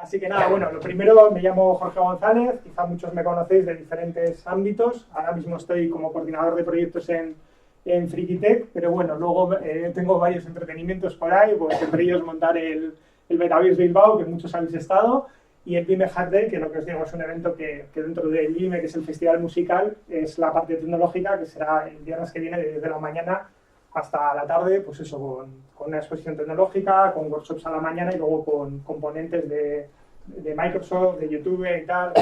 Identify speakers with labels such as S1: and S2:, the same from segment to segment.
S1: Así que nada, bueno, lo primero, me llamo Jorge González, quizá muchos me conocéis de diferentes ámbitos. Ahora mismo estoy como coordinador de proyectos en Frikitech, pero bueno, luego tengo varios entretenimientos por ahí, pues entre ellos montar el Betavirs Bilbao, que muchos habéis estado, y el BIME Hack Day, que lo que os digo es un evento que dentro del BIME, que es el festival musical, es la parte tecnológica, que será el viernes que viene desde la mañana hasta la tarde, pues eso, con una exposición tecnológica, con workshops a la mañana y luego con componentes de Microsoft, de YouTube y tal.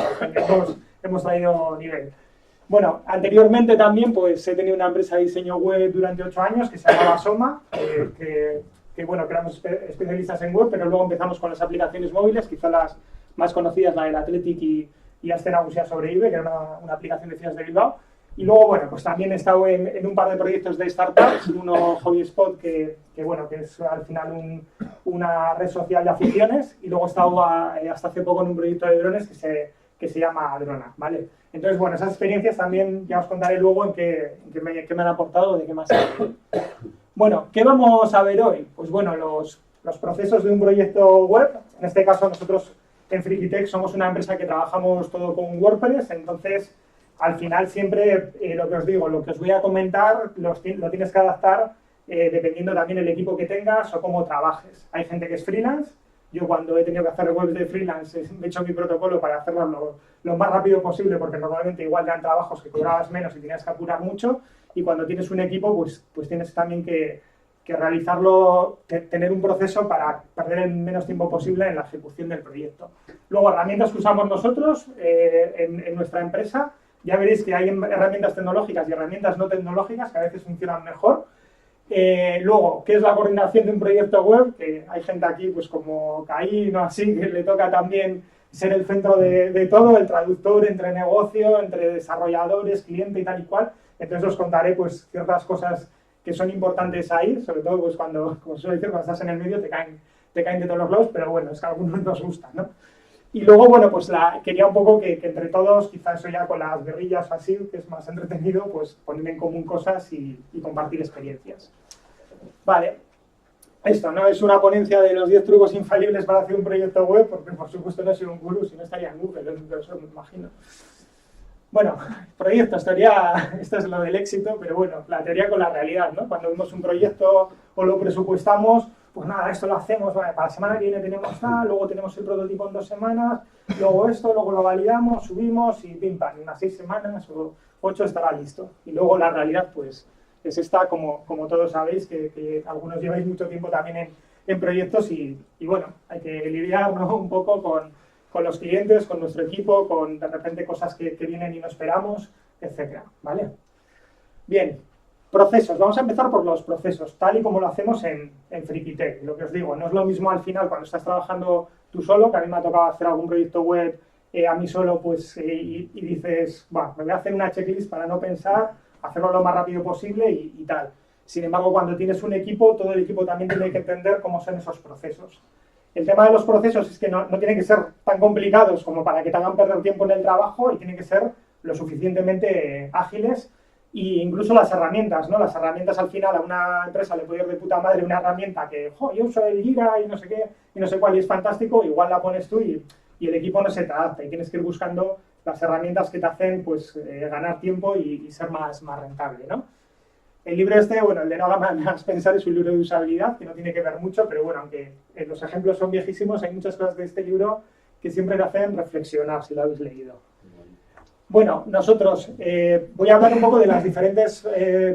S1: Hemos traído nivel. Bueno, anteriormente también pues he tenido una empresa de diseño web durante 8 años que se llamaba Soma, que bueno, que éramos especialistas en web, pero luego empezamos con las aplicaciones móviles, quizá las más conocidas, la del Athletic y Ascena Busia Sobrevive, que era una aplicación de Ciudades de Bilbao. Y luego, bueno, pues también he estado en un par de proyectos de startups, uno HobbySpot, que bueno, que es al final una red social de aficiones, y luego he estado hasta hace poco en un proyecto de drones que se llama Drona, ¿vale? Entonces, bueno, esas experiencias también ya os contaré luego en qué me han aportado, de qué más. Bueno, ¿qué vamos a ver hoy? Pues bueno, los procesos de un proyecto web. En este caso, nosotros en Frikitech somos una empresa que trabajamos todo con WordPress, entonces al final siempre lo que os digo, lo que os voy a comentar lo tienes que adaptar dependiendo también el equipo que tengas o cómo trabajes. Hay gente que es freelance. Yo cuando he tenido que hacer webs de freelance he hecho mi protocolo para hacerlo lo más rápido posible, porque normalmente igual dan trabajos que cobrabas menos y tenías que apurar mucho, y cuando tienes un equipo pues tienes también que realizarlo, tener un proceso para perder el menos tiempo posible en la ejecución del proyecto. Luego, herramientas que usamos nosotros en nuestra empresa. Ya veréis que hay herramientas tecnológicas y herramientas no tecnológicas que a veces funcionan mejor. Luego, ¿qué es la coordinación de un proyecto web? Que hay gente aquí, pues como Caín o así, que le toca también ser el centro de todo, el traductor entre negocio, entre desarrolladores, cliente y tal y cual. Entonces os contaré pues ciertas cosas que son importantes ahí, sobre todo pues cuando, como suelo decir, cuando estás en el medio te caen de todos los lados, pero bueno, es que a algunos nos gustan, ¿no? Y luego, bueno, pues quería un poco que entre todos, quizás eso ya con las guerrillas o así, que es más entretenido, pues poner en común cosas y compartir experiencias. Vale, esto no es una ponencia de los 10 trucos infalibles para hacer un proyecto web, porque por supuesto no soy un gurú, si no estaría en Google, eso me imagino. Bueno, proyectos, teoría, esto es lo del éxito, pero bueno, la teoría con la realidad, ¿no? Cuando vemos un proyecto o lo presupuestamos, pues nada, esto lo hacemos, vale, para la semana que viene tenemos tal, luego tenemos el prototipo en 2 semanas, luego esto, luego lo validamos, subimos y pim pam, en unas 6 semanas o 8 estará listo. Y luego la realidad, pues, es esta, como todos sabéis, que algunos lleváis mucho tiempo también en proyectos y bueno, hay que lidiar, ¿no?, un poco con los clientes, con nuestro equipo, con de repente cosas que vienen y no esperamos, etcétera, ¿vale? Bien. Procesos. Vamos a empezar por los procesos, tal y como lo hacemos en Frikitech. Lo que os digo, no es lo mismo al final cuando estás trabajando tú solo, que a mí me ha tocado hacer algún proyecto web a mí solo, pues, y dices, bueno, me voy a hacer una checklist para no pensar, hacerlo lo más rápido posible y tal. Sin embargo, cuando tienes un equipo, todo el equipo también tiene que entender cómo son esos procesos. El tema de los procesos es que no tienen que ser tan complicados como para que te hagan perder tiempo en el trabajo, y tienen que ser lo suficientemente ágiles. Y incluso las herramientas, ¿no? Las herramientas al final a una empresa le puede ir de puta madre una herramienta que, yo uso el Gira y no sé qué, y no sé cuál, y es fantástico, igual la pones tú y el equipo no se te adapta, y tienes que ir buscando las herramientas que te hacen pues ganar tiempo y ser más rentable, ¿no? El libro este, bueno, el de No haga más pensar, es un libro de usabilidad que no tiene que ver mucho, pero bueno, aunque los ejemplos son viejísimos, hay muchas cosas de este libro que siempre te hacen reflexionar, si lo habéis leído. Bueno, nosotros voy a hablar un poco de las diferentes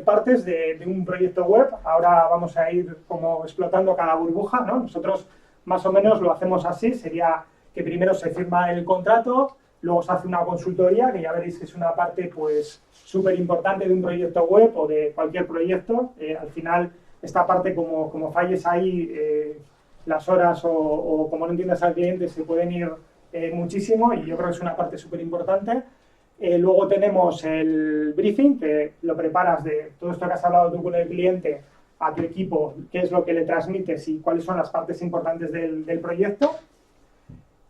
S1: partes de un proyecto web. Ahora vamos a ir como explotando cada burbuja, ¿no? Nosotros más o menos lo hacemos así, sería que primero se firma el contrato, luego se hace una consultoría, que ya veréis que es una parte pues súper importante de un proyecto web o de cualquier proyecto. Al final, esta parte como falles ahí, las horas o como no entiendas al cliente se pueden ir muchísimo, y yo creo que es una parte súper importante. Luego tenemos el briefing, que lo preparas de todo esto que has hablado tú con el cliente a tu equipo, qué es lo que le transmites y cuáles son las partes importantes del proyecto.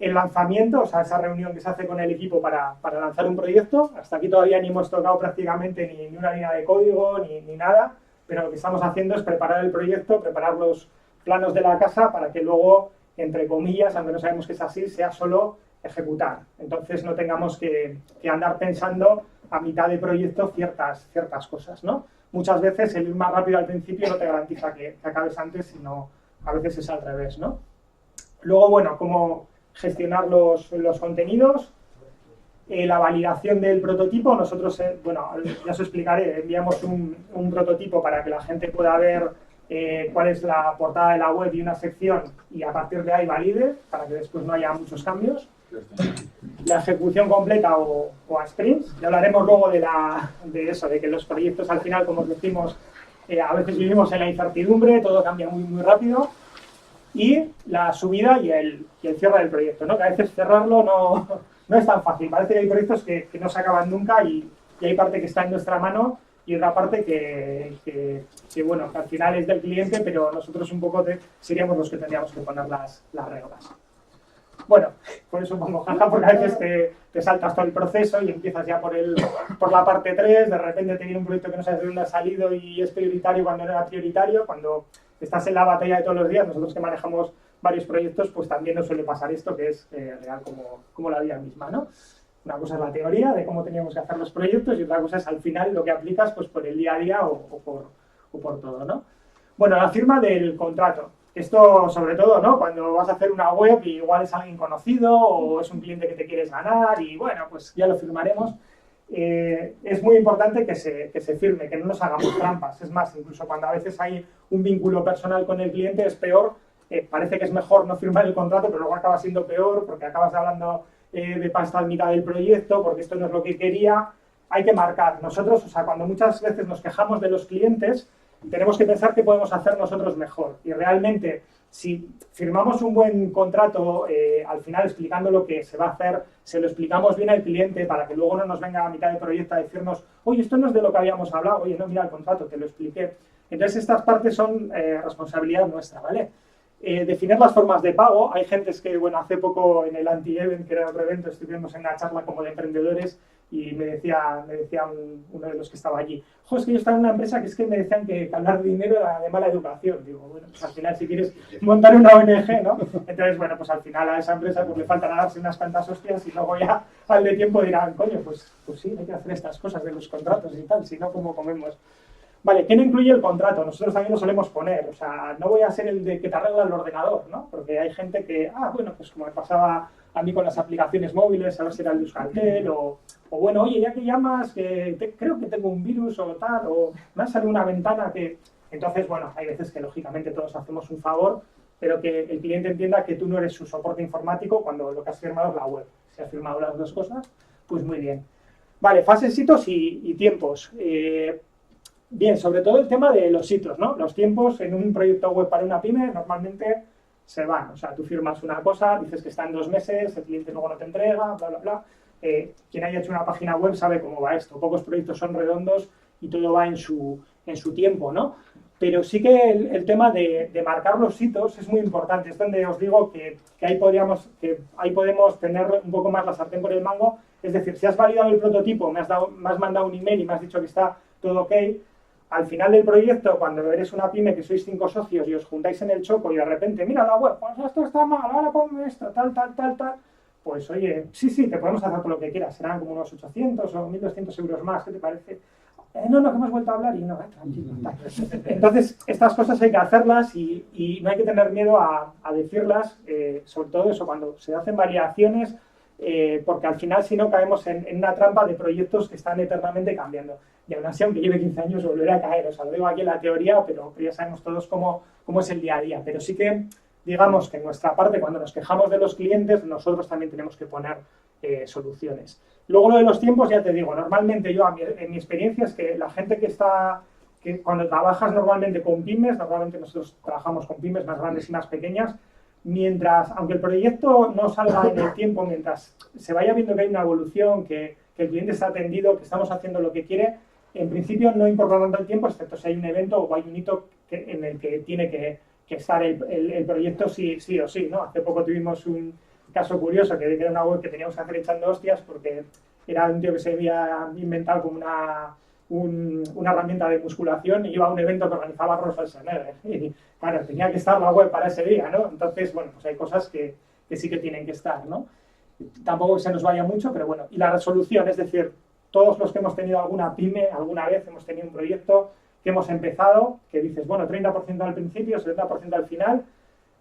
S1: El lanzamiento, o sea, esa reunión que se hace con el equipo para lanzar un proyecto. Hasta aquí todavía ni hemos tocado prácticamente ni una línea de código ni nada, pero lo que estamos haciendo es preparar el proyecto, preparar los planos de la casa para que luego entre comillas, aunque no sabemos que es así, sea solo ejecutar. Entonces no tengamos que andar pensando a mitad de proyecto ciertas cosas, ¿no? Muchas veces el ir más rápido al principio no te garantiza que acabes antes, sino a veces es al revés, ¿no? Luego, bueno, cómo gestionar los contenidos. La validación del prototipo, nosotros, bueno, ya os explicaré, enviamos un prototipo para que la gente pueda ver cuál es la portada de la web y una sección y a partir de ahí valide, para que después no haya muchos cambios. La ejecución completa o a sprints. Ya hablaremos luego de eso, de que los proyectos al final, como os decimos, a veces vivimos en la incertidumbre, todo cambia muy rápido. Y la subida y el cierre del proyecto, ¿no? Que a veces cerrarlo no es tan fácil. Parece que hay proyectos que no se acaban nunca y hay parte que está en nuestra mano y otra parte que bueno, que al final es del cliente, pero nosotros un poco seríamos los que tendríamos que poner las reglas. Bueno, por eso pongo jaja, porque a veces te saltas todo el proceso y empiezas ya por la parte 3, de repente te viene un proyecto que no sabes de dónde ha salido y es prioritario cuando no era prioritario, cuando estás en la batalla de todos los días. Nosotros que manejamos varios proyectos, pues también nos suele pasar esto, que es real como la vida misma, ¿no? Una cosa es la teoría de cómo teníamos que hacer los proyectos y otra cosa es al final lo que aplicas pues por el día a día o por todo, ¿no? Bueno, la firma del contrato. Esto, sobre todo, ¿no? Cuando vas a hacer una web y igual es alguien conocido o es un cliente que te quieres ganar y, bueno, pues ya lo firmaremos. Es muy importante que se firme, que no nos hagamos trampas. Es más, incluso cuando a veces hay un vínculo personal con el cliente es peor. Parece que es mejor no firmar el contrato, pero luego acaba siendo peor porque acabas hablando de pasta al mitad del proyecto, porque esto no es lo que quería. Hay que marcar. Nosotros, o sea, cuando muchas veces nos quejamos de los clientes, tenemos que pensar qué podemos hacer nosotros mejor. Y realmente, si firmamos un buen contrato, al final explicando lo que se va a hacer, se lo explicamos bien al cliente para que luego no nos venga a mitad del proyecto a decirnos, oye, esto no es de lo que habíamos hablado, oye, no, mira el contrato, te lo expliqué. Entonces, estas partes son responsabilidad nuestra, ¿vale? Definir las formas de pago. Hay gentes que, bueno, hace poco en el Anti-Event, que era otro evento, estuvimos en una charla como de emprendedores y me decía uno de los que estaba allí, jo, es que yo estaba en una empresa que es que me decían que hablar de dinero era de mala educación. Digo, bueno, pues al final si quieres montar una ONG, ¿no? Entonces, bueno, pues al final a esa empresa pues le faltan a darse unas cuantas hostias y luego ya al de tiempo dirán, coño, pues sí, hay que hacer estas cosas de los contratos y tal, si no, ¿cómo comemos? Vale, ¿qué no incluye el contrato? Nosotros también lo solemos poner, o sea, no voy a ser el de que te arregla el ordenador, ¿no? Porque hay gente que, bueno, pues como me pasaba a mí con las aplicaciones móviles, a ver si era el de Euskaltel, o bueno, oye, ya que llamas, que creo que tengo un virus o tal, o me ha salido una ventana que... Entonces, bueno, hay veces que lógicamente todos hacemos un favor, pero que el cliente entienda que tú no eres su soporte informático cuando lo que has firmado es la web. Si has firmado las dos cosas, pues muy bien. Vale, fases, hitos y tiempos. Bien, sobre todo el tema de los hitos, ¿no? Los tiempos en un proyecto web para una pyme normalmente se van. O sea, tú firmas una cosa, dices que está en 2 meses, el cliente luego no te entrega, bla, bla, bla. Quien haya hecho una página web sabe cómo va esto. Pocos proyectos son redondos y todo va en su tiempo, ¿no? Pero sí que el tema de marcar los hitos es muy importante. Es donde os digo que ahí podemos tener un poco más la sartén por el mango. Es decir, si has validado el prototipo, me has mandado un email y me has dicho que está todo ok, al final del proyecto, cuando eres una pyme que sois 5 socios y os juntáis en el choco y de repente, mira la web, pues esto está mal, ahora ponme esto, tal, pues oye, sí, te podemos hacer todo lo que quieras, serán como unos 800 o 1.200 euros más, ¿qué te parece? No, que hemos vuelto a hablar y no, tranquilo. Tal. Entonces, estas cosas hay que hacerlas y no hay que tener miedo a decirlas, sobre todo eso, cuando se hacen variaciones, porque al final si no caemos en una trampa de proyectos que están eternamente cambiando. Y aún así, aunque lleve 15 años, volverá a caer. O sea, lo digo aquí en la teoría, pero ya sabemos todos cómo es el día a día. Pero sí que, digamos que en nuestra parte, cuando nos quejamos de los clientes, nosotros también tenemos que poner soluciones. Luego lo de los tiempos, ya te digo, normalmente yo, en mi experiencia, es que la gente que cuando trabajas normalmente con pymes, normalmente nosotros trabajamos con pymes más grandes y más pequeñas, aunque el proyecto no salga en el tiempo, mientras se vaya viendo que hay una evolución, que el cliente está atendido, que estamos haciendo lo que quiere, en principio no importa tanto el tiempo, excepto si hay un evento o hay un hito en el que tiene que estar el proyecto sí o sí, ¿no? Hace poco tuvimos un caso curioso, que era una web que teníamos que hacer echando hostias porque era un tío que se había inventado como una herramienta de musculación, iba a un evento que organizaba Arnold Schwarzenegger. Y claro, tenía que estar la web para ese día, ¿no? Entonces, bueno, pues hay cosas que sí que tienen que estar, ¿no? Tampoco se nos vaya mucho, pero bueno. Y la resolución, es decir, todos los que hemos tenido alguna pyme, alguna vez hemos tenido un proyecto que hemos empezado, que dices, bueno, 30% al principio, 70% al final,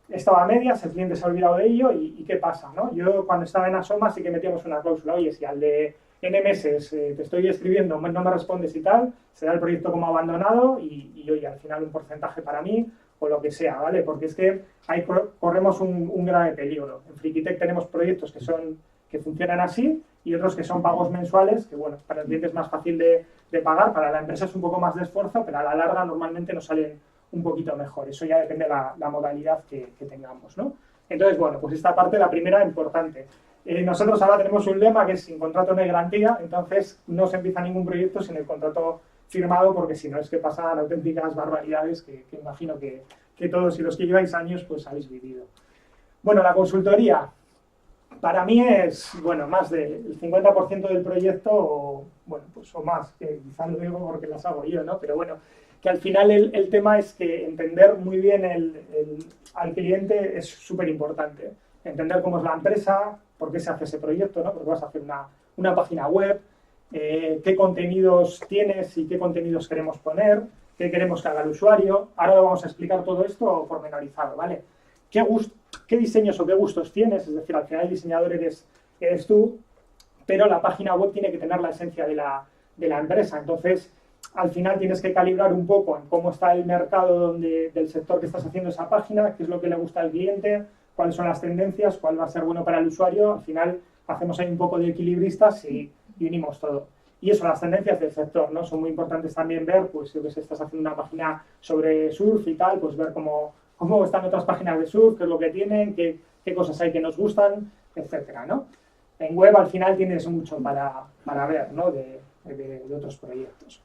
S1: estaba a medias, el cliente se ha olvidado de ello y ¿qué pasa? ¿No? Yo cuando estaba en Asoma sí que metíamos una cláusula, oye, si al de N meses te estoy escribiendo, no me respondes y tal, se da el proyecto como abandonado y oye, al final un porcentaje para mí o lo que sea, ¿vale? Porque es que ahí corremos un grave peligro. En Frikitech tenemos proyectos que funcionan así y otros que son pagos mensuales, que bueno, para el cliente es más fácil de pagar, para la empresa es un poco más de esfuerzo, pero a la larga normalmente nos salen un poquito mejor. Eso ya depende de la modalidad que tengamos, ¿no? Entonces, bueno, pues esta parte, la primera, importante. Nosotros ahora tenemos un lema que es sin contrato no hay garantía, entonces no se empieza ningún proyecto sin el contrato firmado, porque si no es que pasan auténticas barbaridades que imagino que todos y los que lleváis años pues habéis vivido. Bueno, la consultoría para mí es, bueno, más del 50% del proyecto, o, bueno, pues o más, que quizás lo digo porque las hago yo, ¿no? Pero bueno, que al final el tema es que entender muy bien al cliente es súper importante. Entender cómo es la empresa, por qué se hace ese proyecto, ¿no? Porque vas a hacer una página web, qué contenidos tienes y qué contenidos queremos poner, qué queremos que haga el usuario. Ahora lo vamos a explicar todo esto pormenorizado, ¿vale? ¿Qué diseños o qué gustos tienes? Es decir, al final el diseñador eres tú, pero la página web tiene que tener la esencia de la empresa. Entonces, al final tienes que calibrar un poco en cómo está el mercado del sector que estás haciendo esa página, qué es lo que le gusta al cliente, cuáles son las tendencias, cuál va a ser bueno para el usuario. Al final hacemos ahí un poco de equilibristas y unimos todo. Y eso, las tendencias del sector, ¿no? Son muy importantes también ver, pues si estás haciendo una página sobre surf y tal, pues ver cómo están otras páginas de surf, qué es lo que tienen, qué cosas hay que nos gustan, etcétera, ¿no? En web al final tienes mucho para ver, ¿no? de otros proyectos.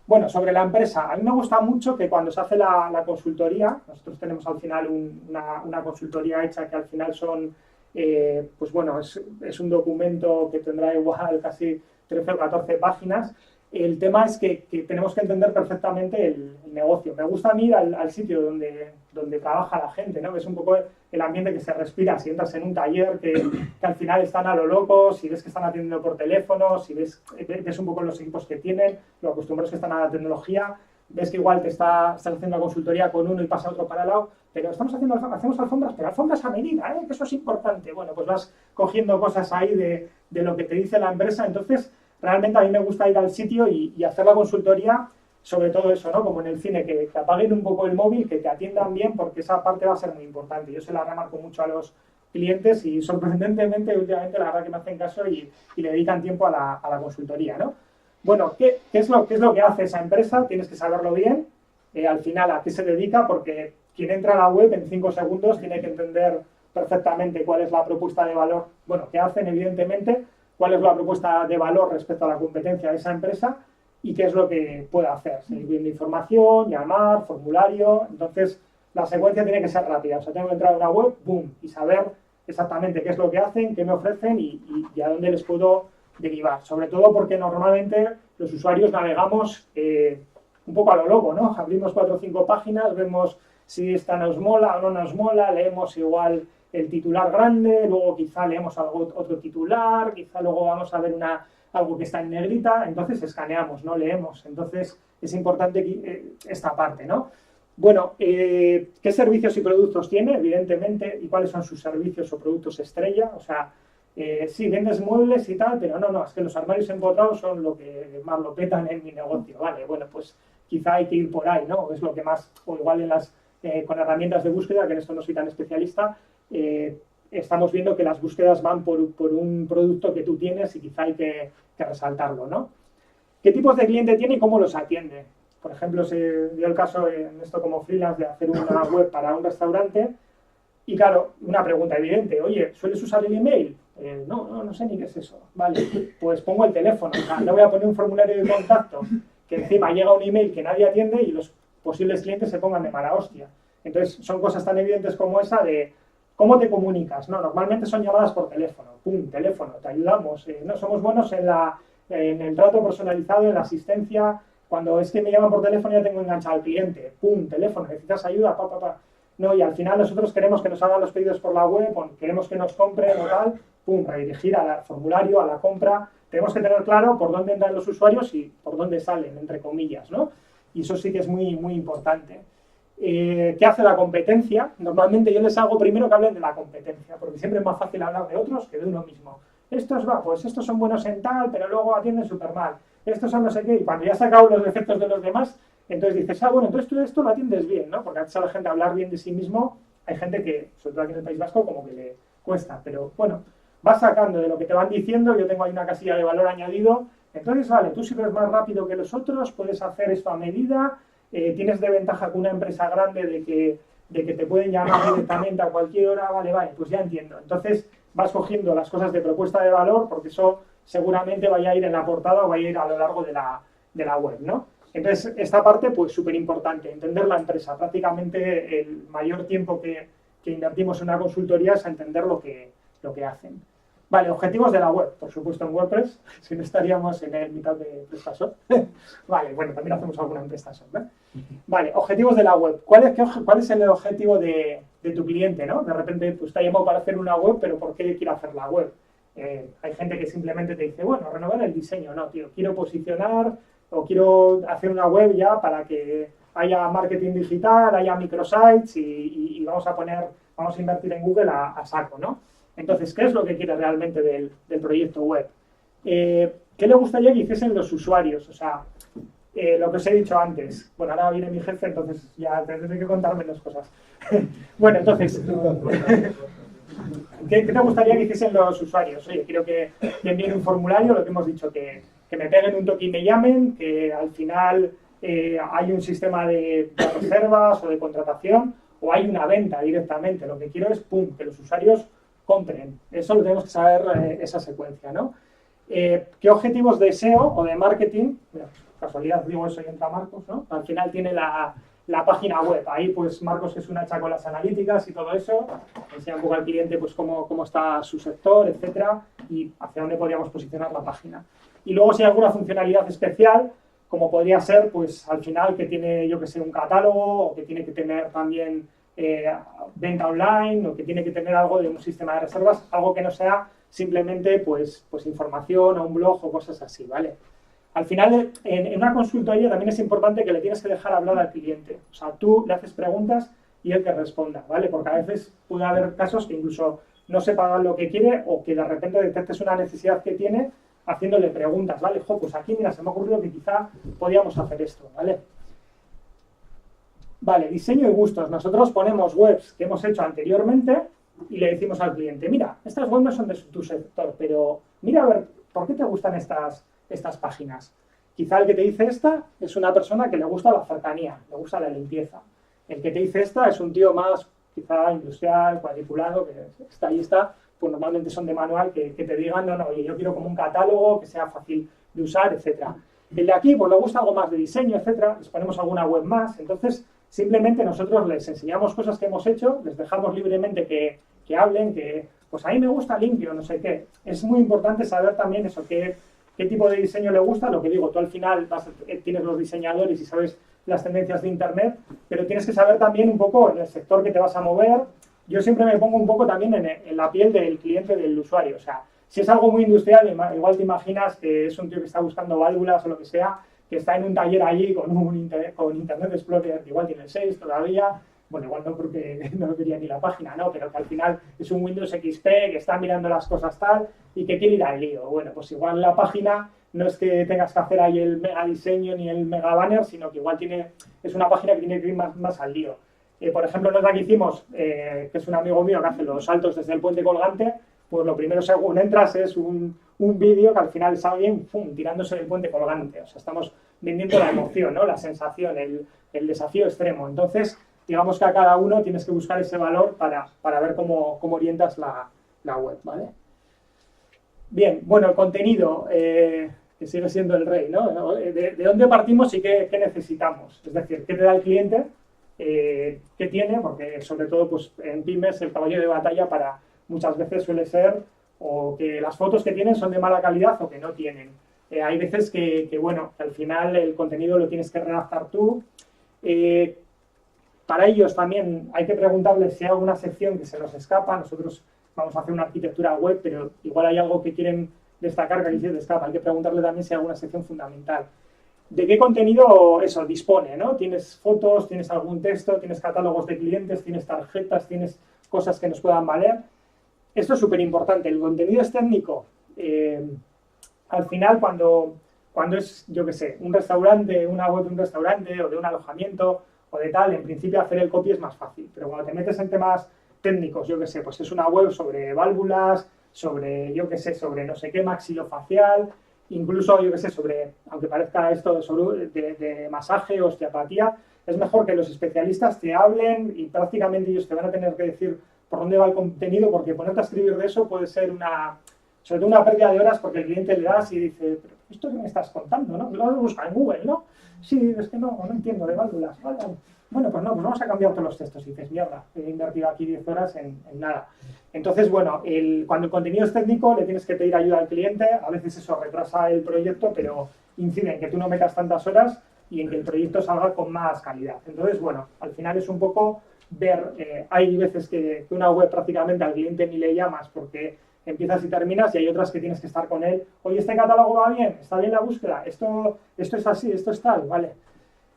S1: Bueno, sobre la empresa, a mí me gusta mucho que cuando se hace la consultoría, nosotros tenemos al final una consultoría hecha que al final son, pues bueno, es un documento que tendrá igual casi 13 o 14 páginas. El tema es que tenemos que entender perfectamente el negocio. Me gusta a mí ir al sitio donde trabaja la gente, ¿no? Es un poco el ambiente que se respira. Si entras en un taller que al final están a lo loco, si ves que están atendiendo por teléfono, si ves un poco los equipos que tienen, lo acostumbrados que están a la tecnología, ves que igual estás haciendo una consultoría con uno y pasa otro para el lado, pero hacemos alfombras, pero alfombras a medida, que eso es importante. Bueno, pues vas cogiendo cosas ahí de lo que te dice la empresa. Entonces, realmente a mí me gusta ir al sitio y hacer la consultoría sobre todo eso, ¿no? Como en el cine, que apaguen un poco el móvil, que te atiendan bien, porque esa parte va a ser muy importante. Yo se la remarco mucho a los clientes y sorprendentemente últimamente la verdad que me hacen caso y le dedican tiempo a la consultoría, ¿no? Bueno, ¿qué es lo que hace esa empresa? Tienes que saberlo bien, al final a qué se dedica, porque quien entra a la web en 5 segundos tiene que entender perfectamente cuál es la propuesta de valor, bueno, que hacen evidentemente, cuál es la propuesta de valor respecto a la competencia de esa empresa y qué es lo que puede hacer. Seguir viendo información, llamar, formulario. Entonces, la secuencia tiene que ser rápida. O sea, tengo que entrar a una web, boom, y saber exactamente qué es lo que hacen, qué me ofrecen y a dónde les puedo derivar. Sobre todo porque normalmente los usuarios navegamos un poco a lo loco, ¿no? Abrimos 4 o 5 páginas, vemos si esta nos mola o no nos mola, leemos igual el titular grande, luego quizá leemos otro titular, quizá luego vamos a ver algo que está en negrita, entonces escaneamos, no leemos. Entonces es importante esta parte, ¿no? Bueno, ¿qué servicios y productos tiene? Evidentemente, ¿y cuáles son sus servicios o productos estrella? O sea, sí, vendes muebles y tal, pero no, es que los armarios empotrados son lo que más lo petan en mi negocio, ¿vale? Bueno, pues quizá hay que ir por ahí, ¿no? Es lo que más, o igual con herramientas de búsqueda, que en esto no soy tan especialista, estamos viendo que las búsquedas van por un producto que tú tienes y quizá hay que resaltarlo, ¿no? ¿Qué tipos de cliente tiene y cómo los atiende? Por ejemplo, se dio el caso en esto como freelance de hacer una web para un restaurante y claro, una pregunta evidente, oye, ¿sueles usar el email? No sé ni qué es eso. Vale, pues pongo el teléfono, o sea, no voy a poner un formulario de contacto que encima llega un email que nadie atiende y los posibles clientes se pongan de mala hostia. Entonces, son cosas tan evidentes como esa de ¿cómo te comunicas? No, normalmente son llamadas por teléfono. Pum, teléfono, te ayudamos. No somos buenos en el trato personalizado, en la asistencia, Cuando es que me llaman por teléfono ya tengo enganchado al cliente, pum, teléfono, necesitas ayuda, pa, pa, pa. No, y al final nosotros queremos que nos hagan los pedidos por la web, queremos que nos compren o tal, pum, redirigir al formulario, a la compra. Tenemos que tener claro por dónde entran los usuarios y por dónde salen, entre comillas, ¿no? Y eso sí que es muy, muy importante. ¿Qué hace la competencia? Normalmente yo les hago primero que hablen de la competencia, porque siempre es más fácil hablar de otros que de uno mismo. Pues estos son buenos en tal, pero luego atienden súper mal. Estos son no sé qué, y cuando ya has sacado los defectos de los demás, entonces dices, bueno, entonces tú esto lo atiendes bien, ¿no? Porque antes a la gente hablar bien de sí mismo, hay gente que, sobre todo aquí en el País Vasco, como que le cuesta, pero bueno, vas sacando de lo que te van diciendo, yo tengo ahí una casilla de valor añadido, entonces, vale, tú sirves más rápido que los otros, puedes hacer esto a medida, tienes de ventaja con una empresa grande de que te pueden llamar directamente a cualquier hora, vale, pues ya entiendo. Entonces vas cogiendo las cosas de propuesta de valor porque eso seguramente vaya a ir en la portada o vaya a ir a lo largo de la web, ¿no? Entonces esta parte pues súper importante, entender la empresa. Prácticamente el mayor tiempo que invertimos en una consultoría es a entender lo que hacen. Vale, objetivos de la web, por supuesto en WordPress, si no estaríamos en el mitad de PrestaShop. Vale, bueno, también hacemos alguna en PrestaShop, ¿eh? Vale, objetivos de la web. ¿Cuál es el objetivo de tu cliente, ¿no? De repente, pues te ha llamado para hacer una web, pero ¿por qué quiere hacer la web? Hay gente que simplemente te dice, bueno, renovar el diseño. No, tío, quiero posicionar o quiero hacer una web ya para que haya marketing digital, haya microsites y vamos a invertir en Google a saco, ¿no? Entonces, ¿qué es lo que quiere realmente del proyecto web? ¿Qué le gustaría que hiciesen los usuarios? O sea, lo que os he dicho antes. Bueno, ahora viene mi jefe, entonces ya tendré que contarme las cosas. Bueno, entonces, ¿qué te gustaría que hiciesen los usuarios? Oye, quiero que envíen un formulario, lo que hemos dicho, que me peguen un toque y me llamen, que al final hay un sistema de reservas o de contratación, o hay una venta directamente. Lo que quiero es, pum, que los usuarios compren. Eso lo tenemos que saber, esa secuencia, ¿no? ¿Qué objetivos de SEO o de marketing? Mira, casualidad digo eso y entra Marcos, ¿no? Al final tiene la página web. Ahí, pues, Marcos es una hacha con las analíticas y todo eso. Enseña un poco al cliente, pues, cómo está su sector, etcétera, y hacia dónde podríamos posicionar la página. Y luego, si hay alguna funcionalidad especial, como podría ser, pues, al final, que tiene, yo que sé, un catálogo, o que tiene que tener también venta online, o que tiene que tener algo de un sistema de reservas, algo que no sea simplemente pues información o un blog o cosas así, ¿vale? Al final, en una consultoría también es importante que le tienes que dejar hablar al cliente. O sea, tú le haces preguntas y él que responda, ¿vale? Porque a veces puede haber casos que incluso no sepa lo que quiere o que de repente detectes una necesidad que tiene haciéndole preguntas, ¿vale? Pues aquí, mira, se me ha ocurrido que quizá podíamos hacer esto, ¿vale? Vale, diseño y gustos. Nosotros ponemos webs que hemos hecho anteriormente y le decimos al cliente, mira, estas webs no son de tu sector, pero mira a ver, ¿por qué te gustan estas páginas? Quizá el que te dice esta es una persona que le gusta la cercanía, le gusta la limpieza. El que te dice esta es un tío más, quizá industrial, cuadriculado, que está, pues normalmente son de manual, que te digan, no, oye, yo quiero como un catálogo, que sea fácil de usar, etcétera. El de aquí, pues le gusta algo más de diseño, etcétera, les ponemos alguna web más, entonces simplemente nosotros les enseñamos cosas que hemos hecho, les dejamos libremente que hablen, que pues a mí me gusta limpio, no sé qué. Es muy importante saber también eso, qué tipo de diseño le gusta. Lo que digo, tú al final tienes los diseñadores y sabes las tendencias de Internet, pero tienes que saber también un poco en el sector que te vas a mover. Yo siempre me pongo un poco también en la piel del cliente, del usuario. O sea, si es algo muy industrial, igual te imaginas que es un tío que está buscando válvulas o lo que sea, que está en un taller allí con Internet Explorer, igual tiene el 6 todavía, bueno, igual no porque no quería ni la página, ¿no? Pero que al final es un Windows XP, que está mirando las cosas tal y que quiere ir al lío. Bueno, pues igual la página no es que tengas que hacer ahí el mega diseño ni el mega banner, sino que igual es una página que tiene que ir más al lío. Por ejemplo, nosotros que hicimos, que es un amigo mío que hace los saltos desde el puente colgante, pues lo primero según entras es un vídeo que al final es alguien tirándose del puente colgante. O sea, estamos vendiendo la emoción, ¿no? La sensación, el desafío extremo. Entonces, digamos que a cada uno tienes que buscar ese valor para ver cómo orientas la web, ¿vale? Bien, bueno, el contenido, que sigue siendo el rey, ¿no? ¿De dónde partimos y qué necesitamos? Es decir, ¿qué te da el cliente? ¿Qué tiene? Porque sobre todo pues, en pymes el caballo de batalla muchas veces suele ser o que las fotos que tienen son de mala calidad o que no tienen. Hay veces bueno, que al final el contenido lo tienes que redactar tú. Para ellos también hay que preguntarles si hay alguna sección que se nos escapa. Nosotros vamos a hacer una arquitectura web, pero igual hay algo que quieren destacar que aquí se les escapa. Hay que preguntarle también si hay alguna sección fundamental. ¿De qué contenido eso dispone, ¿no? Tienes fotos, tienes algún texto, tienes catálogos de clientes, tienes tarjetas, tienes cosas que nos puedan valer. Esto es súper importante. El contenido es técnico. Al final, cuando es, yo qué sé, un restaurante, una web de un restaurante o de un alojamiento o de tal, en principio hacer el copy es más fácil. Pero cuando te metes en temas técnicos, yo qué sé, pues es una web sobre válvulas, sobre, yo qué sé, sobre no sé qué, maxilofacial, incluso, yo qué sé, sobre, aunque parezca esto de masaje, osteopatía, es mejor que los especialistas te hablen y prácticamente ellos te van a tener que decir por dónde va el contenido, porque ponerte a escribir de eso puede ser sobre todo una pérdida de horas, porque el cliente le das y dice, pero ¿esto qué me estás contando? ¿No? Lo busca en Google, ¿no? Sí, es que no entiendo de válvulas. Vale. Bueno, pues no, pues vamos a cambiar todos los textos. Y dices, mierda, he invertido aquí 10 horas en nada. Entonces, bueno, cuando el contenido es técnico, le tienes que pedir ayuda al cliente. A veces eso retrasa el proyecto, pero incide en que tú no metas tantas horas y en que el proyecto salga con más calidad. Entonces, bueno, al final es un poco ver, hay veces que una web prácticamente al cliente ni le llamas porque empiezas y terminas, y hay otras que tienes que estar con él. Oye, ¿este catálogo va bien? ¿Está bien la búsqueda? ¿Esto es así? ¿Esto es tal? Vale.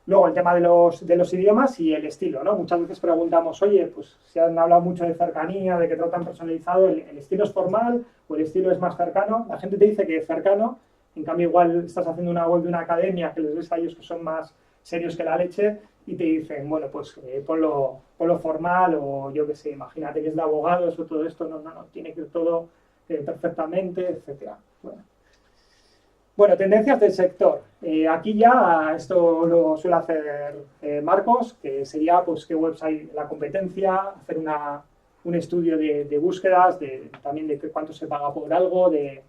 S1: Luego, el tema de los idiomas y el estilo, ¿no? Muchas veces preguntamos, oye, pues se han hablado mucho de cercanía, de que tratan personalizado, ¿el estilo es formal o el estilo es más cercano? La gente te dice que es cercano, en cambio igual estás haciendo una web de una academia que les ves a ellos que son más serios que la leche y te dicen, bueno, pues ponlo formal, o yo qué sé, imagínate que es de abogados o todo esto, no, tiene que ir todo perfectamente, etcétera. Bueno, tendencias del sector. Aquí ya esto lo suele hacer Marcos, que sería pues qué webs hay en la competencia, hacer un estudio de búsquedas, también de cuánto se paga por algo, de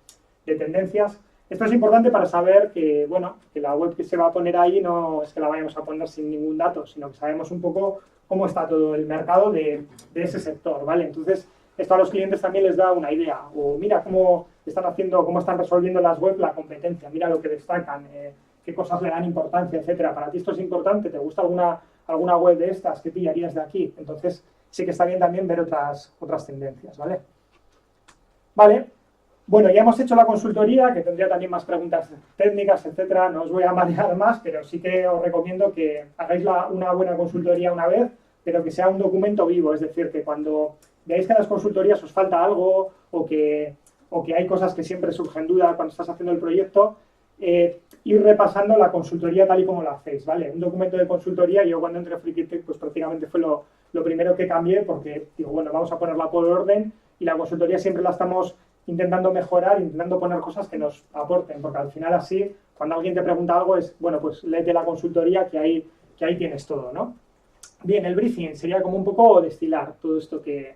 S1: tendencias. Esto es importante para saber que, bueno, que la web que se va a poner ahí no es que la vayamos a poner sin ningún dato, sino que sabemos un poco cómo está todo el mercado de ese sector, ¿vale? Entonces, esto a los clientes también les da una idea. O mira cómo están haciendo, cómo están resolviendo las webs la competencia, mira lo que destacan, qué cosas le dan importancia, etcétera. Para ti esto es importante, ¿te gusta alguna web de estas? ¿Qué pillarías de aquí? Entonces, sí que está bien también ver otras tendencias, ¿vale? Vale. Bueno, ya hemos hecho la consultoría, que tendría también más preguntas técnicas, etcétera. No os voy a marear más, pero sí que os recomiendo que hagáis una buena consultoría una vez, pero que sea un documento vivo. Es decir, que cuando veáis que en las consultorías os falta algo o que hay cosas que siempre surgen dudas cuando estás haciendo el proyecto, ir repasando la consultoría tal y como la hacéis, ¿vale? Un documento de consultoría, yo cuando entré a Frikitech, pues prácticamente fue lo primero que cambié, porque digo, bueno, vamos a ponerla por orden, y la consultoría siempre la estamos intentando mejorar, intentando poner cosas que nos aporten, porque al final así, cuando alguien te pregunta algo es, bueno, pues léete la consultoría que ahí tienes todo, ¿no? Bien, el briefing sería como un poco destilar todo esto que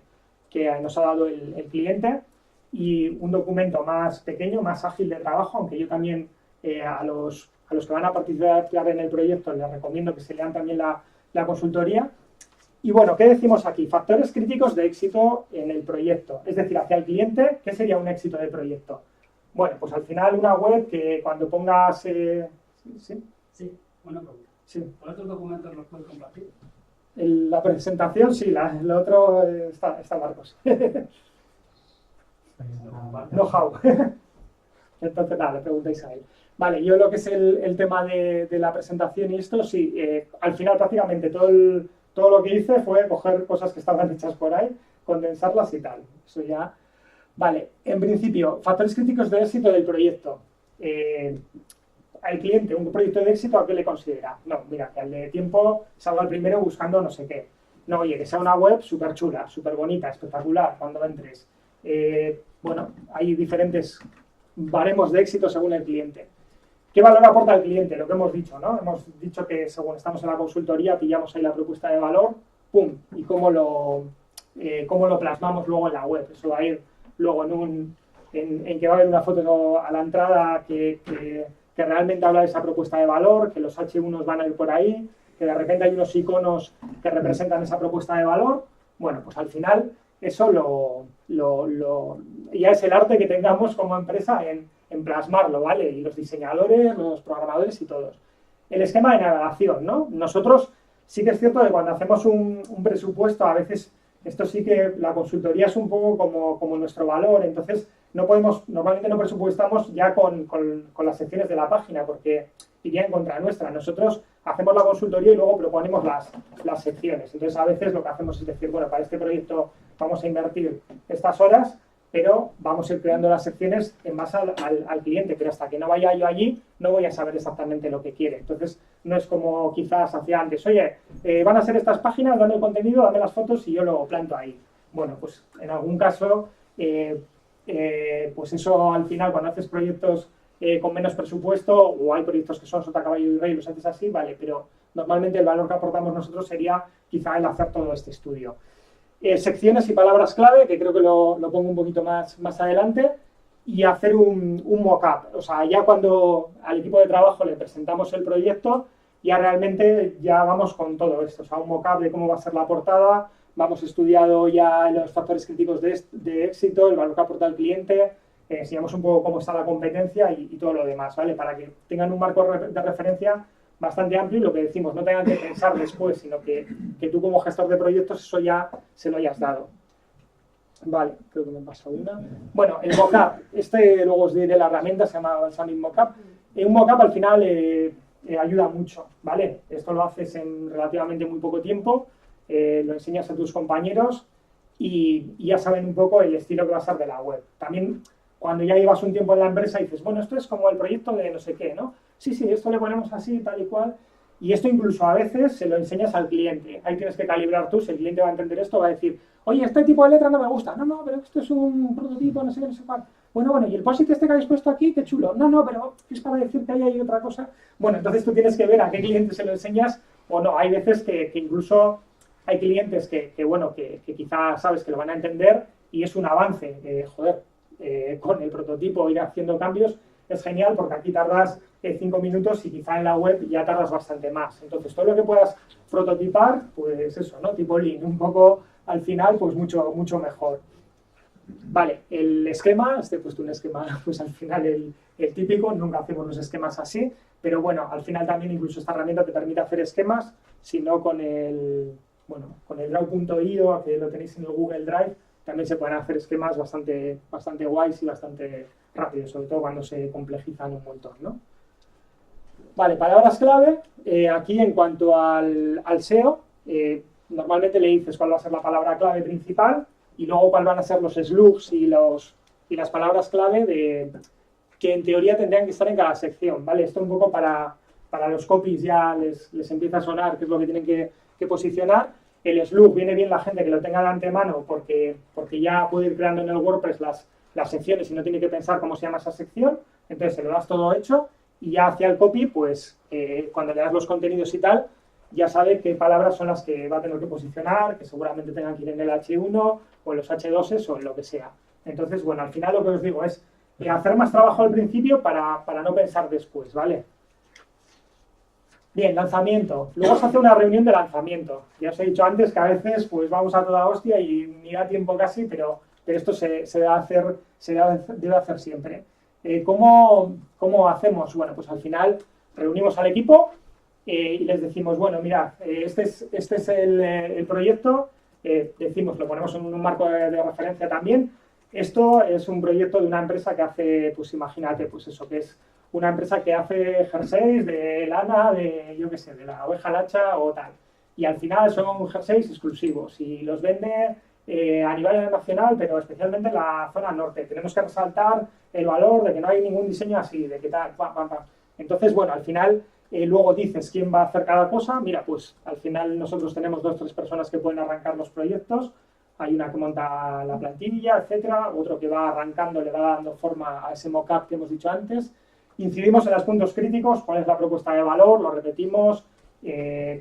S1: nos ha dado el cliente, y un documento más pequeño, más ágil de trabajo, aunque yo también a los que van a participar en el proyecto les recomiendo que se lean también la consultoría. Y bueno, ¿qué decimos aquí? Factores críticos de éxito en el proyecto. Es decir, hacia el cliente, ¿qué sería un éxito del proyecto? Bueno, pues al final una web que cuando pongas... ¿Sí?
S2: Sí, una pregunta.
S1: Sí.
S2: ¿Cuáles otros documentos los puedes compartir?
S1: La presentación, sí, lo otro está Marcos. Know-how. Entonces, nada, le preguntáis a él. Vale, yo lo que es el tema de la presentación y esto, sí, al final prácticamente todo lo que hice fue coger cosas que estaban hechas por ahí, condensarlas y tal. Eso ya... Vale, en principio, factores críticos de éxito del proyecto. Al cliente, un proyecto de éxito, ¿a qué le considera? No, mira, que al de tiempo salga el primero buscando no sé qué. No, oye, que sea una web súper chula, súper bonita, espectacular cuando entres. Bueno, hay diferentes baremos de éxito según el cliente. ¿Qué valor aporta el cliente? Lo que hemos dicho, ¿no? Hemos dicho que según estamos en la consultoría pillamos ahí la propuesta de valor, ¡pum! Y cómo lo plasmamos luego en la web. Eso va a ir luego en que va a haber una foto a la entrada que realmente habla de esa propuesta de valor, que los H1 van a ir por ahí, que de repente hay unos iconos que representan esa propuesta de valor. Bueno, pues al final eso ya es el arte que tengamos como empresa en en plasmarlo, ¿vale? Y los diseñadores, los programadores y todos. El esquema de navegación, ¿no? Nosotros sí que es cierto que cuando hacemos un presupuesto, a veces esto sí que la consultoría es un poco como nuestro valor, entonces normalmente no presupuestamos ya con las secciones de la página porque iría en contra nuestra. Nosotros hacemos la consultoría y luego proponemos las secciones. Entonces a veces lo que hacemos es decir, bueno, para este proyecto vamos a invertir estas horas, pero vamos a ir creando las secciones en base al cliente, pero hasta que no vaya yo allí no voy a saber exactamente lo que quiere. Entonces no es como quizás hacía antes, oye, van a ser estas páginas, dame el contenido, dame las fotos y yo lo planto ahí. Bueno, pues en algún caso, pues eso al final cuando haces proyectos con menos presupuesto o hay proyectos que son sota, caballo y rey, los haces así, vale, pero normalmente el valor que aportamos nosotros sería quizá el hacer todo este estudio. Secciones y palabras clave, que creo que lo pongo un poquito más adelante, y hacer un mock-up. O sea, ya cuando al equipo de trabajo le presentamos el proyecto, ya realmente ya vamos con todo esto. O sea, un mock-up de cómo va a ser la portada, vamos estudiado ya los factores críticos de éxito, el valor que aporta el cliente, enseñamos un poco cómo está la competencia y todo lo demás, ¿vale? Para que tengan un marco de referencia bastante amplio y lo que decimos, no tengan que pensar después, sino que tú como gestor de proyectos eso ya se lo hayas dado. Vale, creo que me pasa una. Bueno, el mockup, luego os diré la herramienta, se llama Balsamic Mockup. Un mockup al final ayuda mucho, ¿vale? Esto lo haces en relativamente muy poco tiempo, lo enseñas a tus compañeros y ya saben un poco el estilo que va a ser de la web. También cuando ya llevas un tiempo en la empresa dices, bueno, esto es como el proyecto de no sé qué, ¿no? Sí, esto le ponemos así, tal y cual. Y esto incluso a veces se lo enseñas al cliente. Ahí tienes que calibrar tú, si el cliente va a entender esto, va a decir, oye, este tipo de letra no me gusta. No, pero esto es un prototipo, no sé qué, no sé cuál. Bueno, y el post-it este que habéis puesto aquí, qué chulo. No, pero es para decir que ahí hay otra cosa. Bueno, entonces tú tienes que ver a qué cliente se lo enseñas o no. Hay veces que incluso hay clientes que quizás sabes que lo van a entender y es un avance. Con el prototipo ir haciendo cambios es genial porque aquí tardas 5 minutos y quizá en la web ya tardas bastante más. Entonces, todo lo que puedas prototipar, pues eso, ¿no? Tipo Lean, un poco al final, pues mucho mejor. Vale, el esquema, he puesto un esquema, pues al final el típico, nunca hacemos los esquemas así, pero bueno, al final también incluso esta herramienta te permite hacer esquemas, si no con el Draw.io, que lo tenéis en el Google Drive, también se pueden hacer esquemas bastante guays y bastante rápidos, sobre todo cuando se complejizan un montón, ¿no? Vale, palabras clave. Aquí en cuanto al SEO, normalmente le dices cuál va a ser la palabra clave principal y luego cuál van a ser los slugs y las palabras clave que en teoría tendrían que estar en cada sección, ¿vale? Esto un poco para los copies ya les empieza a sonar qué es lo que tienen que posicionar. El slug viene bien la gente que lo tenga de antemano porque ya puede ir creando en el WordPress las secciones y no tiene que pensar cómo se llama esa sección. Entonces se lo das todo hecho y ya hacia el copy, pues cuando le das los contenidos y tal, ya sabe qué palabras son las que va a tener que posicionar, que seguramente tengan que ir en el H1 o en los H2s o en lo que sea. Entonces, bueno, al final lo que os digo es hacer más trabajo al principio para no pensar después, ¿vale? Bien, lanzamiento. Luego se hace una reunión de lanzamiento. Ya os he dicho antes que a veces pues vamos a toda hostia y ni da tiempo casi, pero esto se debe hacer siempre. ¿Cómo hacemos? Bueno, pues al final reunimos al equipo y les decimos, bueno, mirad, este es el proyecto, lo ponemos en un marco de referencia también. Esto es un proyecto de una empresa que hace, pues imagínate, pues eso, que es una empresa que hace jerseys de lana, de la oveja lacha o tal. Y al final son jerseys exclusivos y los vende a nivel nacional, pero especialmente en la zona norte. Tenemos que resaltar el valor de que no hay ningún diseño así, de que tal, Entonces, bueno, al final luego dices quién va a hacer cada cosa. Mira, pues al final nosotros tenemos 2 o 3 personas que pueden arrancar los proyectos. Hay una que monta la plantilla, etcétera. Otro que va arrancando, le va dando forma a ese mock-up que hemos dicho antes. Incidimos en los puntos críticos, cuál es la propuesta de valor, lo repetimos,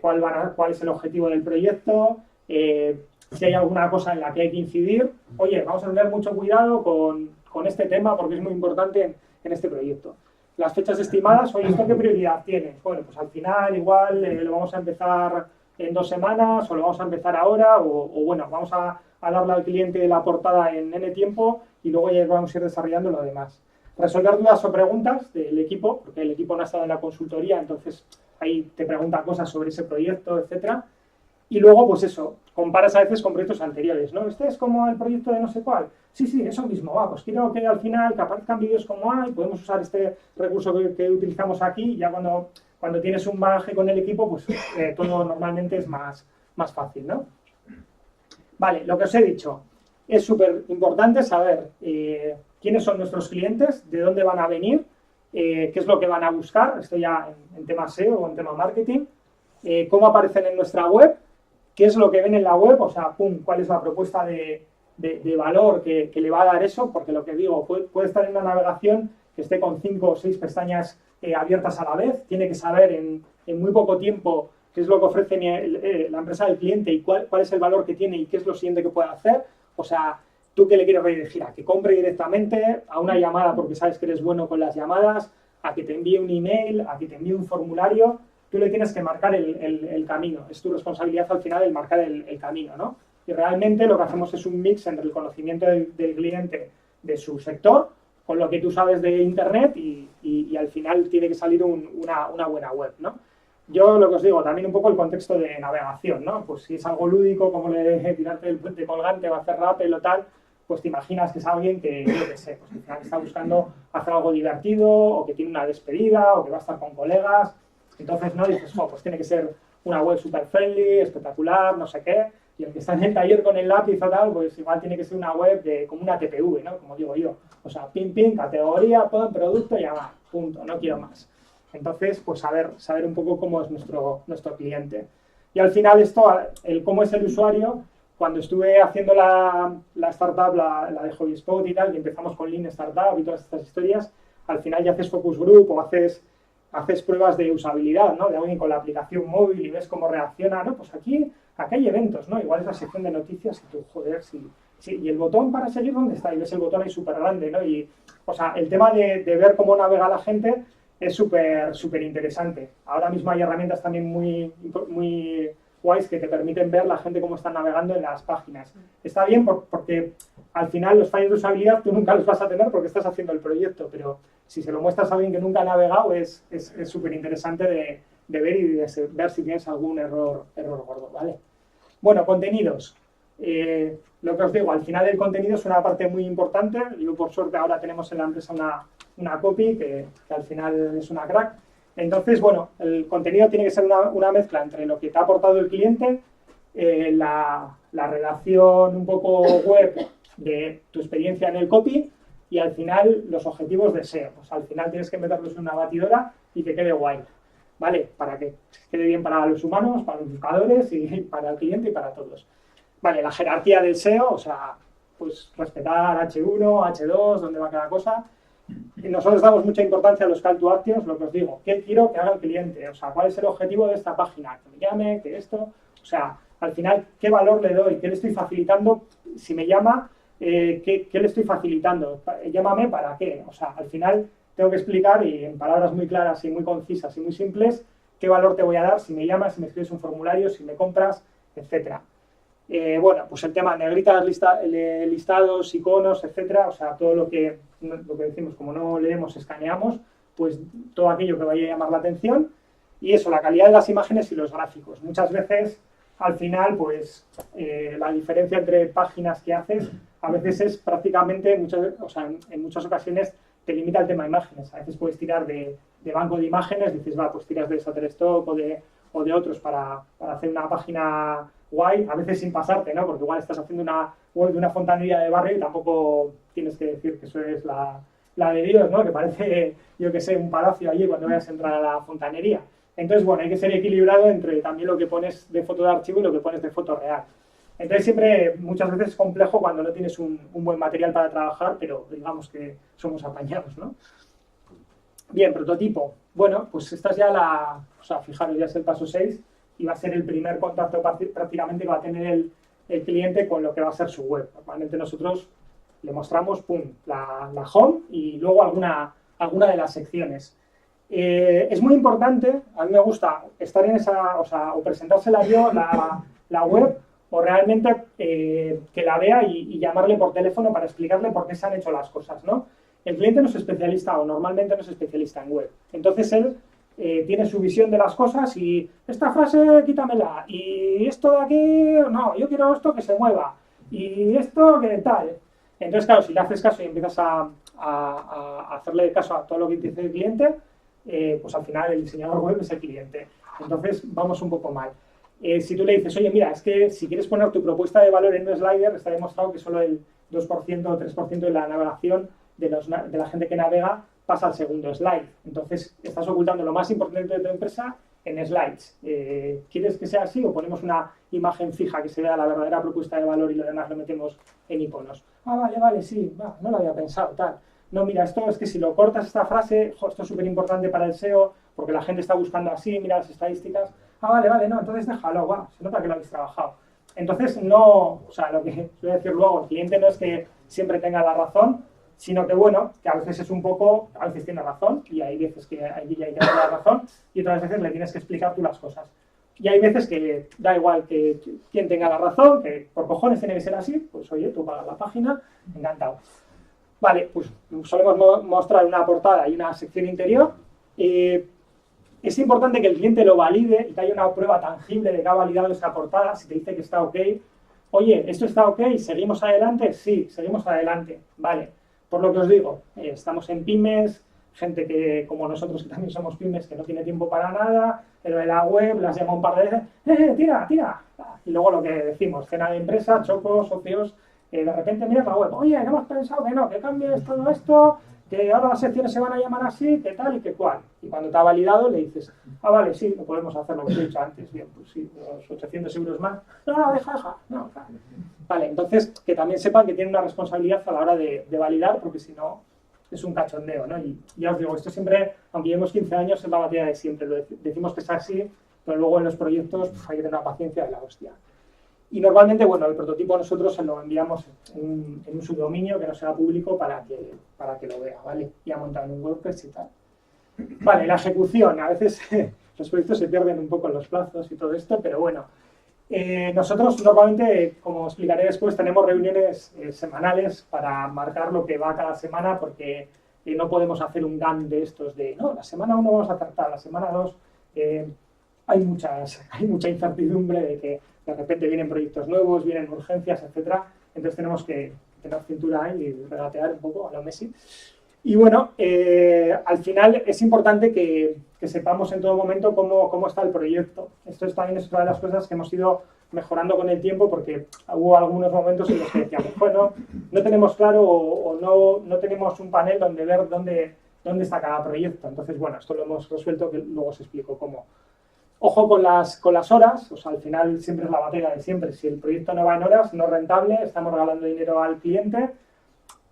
S1: cuál es el objetivo del proyecto, si hay alguna cosa en la que hay que incidir. Oye, vamos a tener mucho cuidado con este tema porque es muy importante en este proyecto. Las fechas estimadas, oye, ¿esto qué prioridad tiene? Bueno, pues al final igual lo vamos a empezar en 2 semanas o lo vamos a empezar ahora o bueno, vamos a darle al cliente la portada en N tiempo y luego ya vamos a ir desarrollando lo demás. resolver dudas o preguntas del equipo, porque el equipo no ha estado en la consultoría, entonces ahí te pregunta cosas sobre ese proyecto, etcétera. Y luego, pues eso, comparas a veces con proyectos anteriores, ¿no? Este es como el proyecto de no sé cuál. Sí, sí, eso mismo, va, pues quiero que al final que aparezcan vídeos como hay, podemos usar este recurso que utilizamos aquí, y ya cuando tienes un bagaje con el equipo, pues todo normalmente es más fácil, ¿no? Vale, lo que os he dicho, es súper importante saber quiénes son nuestros clientes, de dónde van a venir, qué es lo que van a buscar, esto ya en tema SEO o en tema marketing, cómo aparecen en nuestra web, qué es lo que ven en la web, o sea, pum, cuál es la propuesta de valor que le va a dar eso, porque lo que digo, puede estar en una navegación que esté con 5 o 6 pestañas abiertas a la vez, tiene que saber en muy poco tiempo qué es lo que ofrece la empresa del cliente y cuál es el valor que tiene y qué es lo siguiente que puede hacer. O sea, ¿tú qué le quieres redirigir? ¿A que compre directamente? ¿A una llamada porque sabes que eres bueno con las llamadas? ¿A que te envíe un email? ¿A que te envíe un formulario? Tú le tienes que marcar el camino. Es tu responsabilidad al final el marcar el camino, ¿no? Y realmente lo que hacemos es un mix entre el conocimiento del cliente de su sector con lo que tú sabes de Internet y al final tiene que salir una buena web, ¿no? Yo lo que os digo, también un poco el contexto de navegación, ¿no? Pues si es algo lúdico, como tirarte del puente colgante o hacer rappel o tal, pues te imaginas que es alguien que, yo qué sé, pues al final está buscando hacer algo divertido o que tiene una despedida o que va a estar con colegas. Entonces, ¿no? Dices, oh, pues tiene que ser una web super friendly, espectacular, no sé qué. Y el que está en el taller con el lápiz o tal, pues igual tiene que ser una web como una TPV, ¿no? Como digo yo. O sea, pin, pin, categoría, pon, producto, ya va, punto, no quiero más. Entonces, pues saber un poco cómo es nuestro cliente. Y al final esto, cómo es el usuario, cuando estuve haciendo la startup, la de HobbySpot y tal, y empezamos con Lean Startup y todas estas historias, al final ya haces focus group o haces pruebas de usabilidad, ¿no? De alguien con la aplicación móvil y ves cómo reacciona, ¿no? Pues aquí hay eventos, ¿no? Igual es la sección de noticias y tú, joder, sí. Y el botón para seguir, ¿dónde está? Y ves el botón ahí súper grande, ¿no? Y, o sea, el tema de ver cómo navega la gente es súper interesante. Ahora mismo hay herramientas también muy guays que te permiten ver la gente cómo está navegando en las páginas. Está bien porque al final los fallos de usabilidad tú nunca los vas a tener porque estás haciendo el proyecto, pero si se lo muestras a alguien que nunca ha navegado es súper interesante de ver y de ver si tienes algún error gordo, ¿vale? Bueno, contenidos. Lo que os digo, al final el contenido es una parte muy importante. Yo, por suerte, ahora tenemos en la empresa una copy que al final es una crack. Entonces, bueno, el contenido tiene que ser una mezcla entre lo que te ha aportado el cliente, la redacción un poco web de tu experiencia en el copy y al final los objetivos de SEO. Pues al final tienes que meterlos en una batidora y que quede guay, ¿vale? Para que quede bien para los humanos, para los buscadores y para el cliente y para todos. Vale, la jerarquía del SEO, o sea, pues respetar H1, H2, dónde va cada cosa. Y nosotros damos mucha importancia a los call to actions, lo que os digo, ¿qué quiero que haga el cliente? O sea, ¿cuál es el objetivo de esta página? Que me llame, que esto, o sea, al final, ¿qué valor le doy? ¿Qué le estoy facilitando? Si me llama, ¿qué le estoy facilitando? Llámame, ¿para qué? O sea, al final tengo que explicar y en palabras muy claras y muy concisas y muy simples qué valor te voy a dar si me llamas, si me escribes un formulario, si me compras, etcétera. Bueno, pues el tema negritas, listados, iconos, etcétera, o sea, todo lo que decimos, como no leemos, escaneamos, pues todo aquello que vaya a llamar la atención y eso, la calidad de las imágenes y los gráficos. Muchas veces, al final, pues la diferencia entre páginas que haces a veces es prácticamente, en muchas ocasiones te limita el tema de imágenes. A veces puedes tirar de banco de imágenes, dices, va, pues tiras de Shutterstock o de otros para hacer una página guay, a veces sin pasarte, ¿no? Porque igual estás haciendo una web de una fontanería de barrio y tampoco tienes que decir que eso es la de Dios, ¿no? Que parece, yo que sé, un palacio allí cuando vayas a entrar a la fontanería. Entonces, bueno, hay que ser equilibrado entre también lo que pones de foto de archivo y lo que pones de foto real. Entonces, siempre, muchas veces es complejo cuando no tienes un buen material para trabajar, pero digamos que somos apañados, ¿no? Bien, prototipo. Bueno, pues esta es ya o sea, fijaros, ya es el paso 6 y va a ser el primer contacto prácticamente que va a tener el cliente con lo que va a ser su web. Normalmente nosotros le mostramos, pum, la home y luego alguna de las secciones. Es muy importante, a mí me gusta estar en esa, o sea, o presentársela yo, la web, o realmente que la vea y llamarle por teléfono para explicarle por qué se han hecho las cosas, ¿no? el cliente no es especialista o normalmente no es especialista en web. Entonces él tiene su visión de las cosas y esta frase quítamela y esto de aquí, no, yo quiero esto que se mueva y esto que tal. Entonces, claro, si le haces caso y empiezas a hacerle caso a todo lo que te dice el cliente, pues al final el diseñador web es el cliente. Entonces vamos un poco mal. Si tú le dices, oye, mira, es que si quieres poner tu propuesta de valor en un slider, está demostrado que solo el 2% o 3% de la navegación de la gente que navega pasa al segundo slide. Entonces, estás ocultando lo más importante de tu empresa en slides. ¿Quieres que sea así o ponemos una imagen fija que se vea la verdadera propuesta de valor y lo demás lo metemos en iconos? Ah, vale, sí, no lo había pensado, tal. No, mira, esto es que si lo cortas esta frase, esto es súper importante para el SEO, porque la gente está buscando así, mira las estadísticas. Ah, vale, no, entonces déjalo, se nota que lo habéis trabajado. Entonces, no, o sea, lo que voy a decir luego, el cliente no es que siempre tenga la razón, sino que, bueno, que a veces es un poco, a veces tiene razón, y hay veces que hay que darle la razón, y otras veces le tienes que explicar tú las cosas. Y hay veces que da igual que quien tenga la razón, que por cojones tiene que ser así, pues oye, tú pagas la página, encantado. Vale, pues solemos mostrar una portada y una sección interior. Es importante que el cliente lo valide y que haya una prueba tangible de que ha validado esa portada, si te dice que está ok. Oye, ¿esto está ok? ¿Seguimos adelante? Sí, seguimos adelante. Vale. Por lo que os digo, estamos en pymes, gente que, como nosotros que también somos pymes, que no tiene tiempo para nada, pero en la web las llama un par de veces, tira. Y luego lo que decimos, cena de empresa, chocos, socios, de repente miras la web, oye, ¿no hemos pensado que no, que cambies todo esto, que ahora las secciones se van a llamar así, que tal y que cual? Y cuando te ha validado le dices, vale, sí, lo podemos hacer, lo que te he dicho antes, bien, pues sí, los 800 euros más, no, deja, no, claro. Vale, entonces que también sepan que tienen una responsabilidad a la hora de validar, porque si no es un cachondeo, ¿no? Y ya os digo, esto siempre, aunque llevemos 15 años, es la batalla de siempre, decimos que está así, pero luego en los proyectos hay que tener una paciencia de la hostia. Y normalmente, bueno, el prototipo nosotros se lo enviamos en un subdominio que no sea público para que lo vea, ¿vale? Ya montado en un WordPress y tal. Vale, la ejecución. A veces los proyectos se pierden un poco en los plazos y todo esto, pero bueno. Nosotros normalmente, como explicaré después, tenemos reuniones semanales para marcar lo que va cada semana, porque no podemos hacer un GAN de estos de, no, la semana 1 vamos a acertar, la semana 2 hay mucha incertidumbre de que de repente vienen proyectos nuevos, vienen urgencias, etcétera. Entonces tenemos que tener cintura ahí y regatear un poco a lo Messi. Y bueno, al final es importante que sepamos en todo momento cómo está el proyecto. Esto también es otra de las cosas que hemos ido mejorando con el tiempo, porque hubo algunos momentos en los que decíamos, bueno, no tenemos claro o no tenemos un panel donde ver dónde está cada proyecto. Entonces, bueno, esto lo hemos resuelto, que luego os explico cómo. Ojo con las horas, o sea, al final siempre es la batalla de siempre. Si el proyecto no va en horas, no es rentable, estamos regalando dinero al cliente,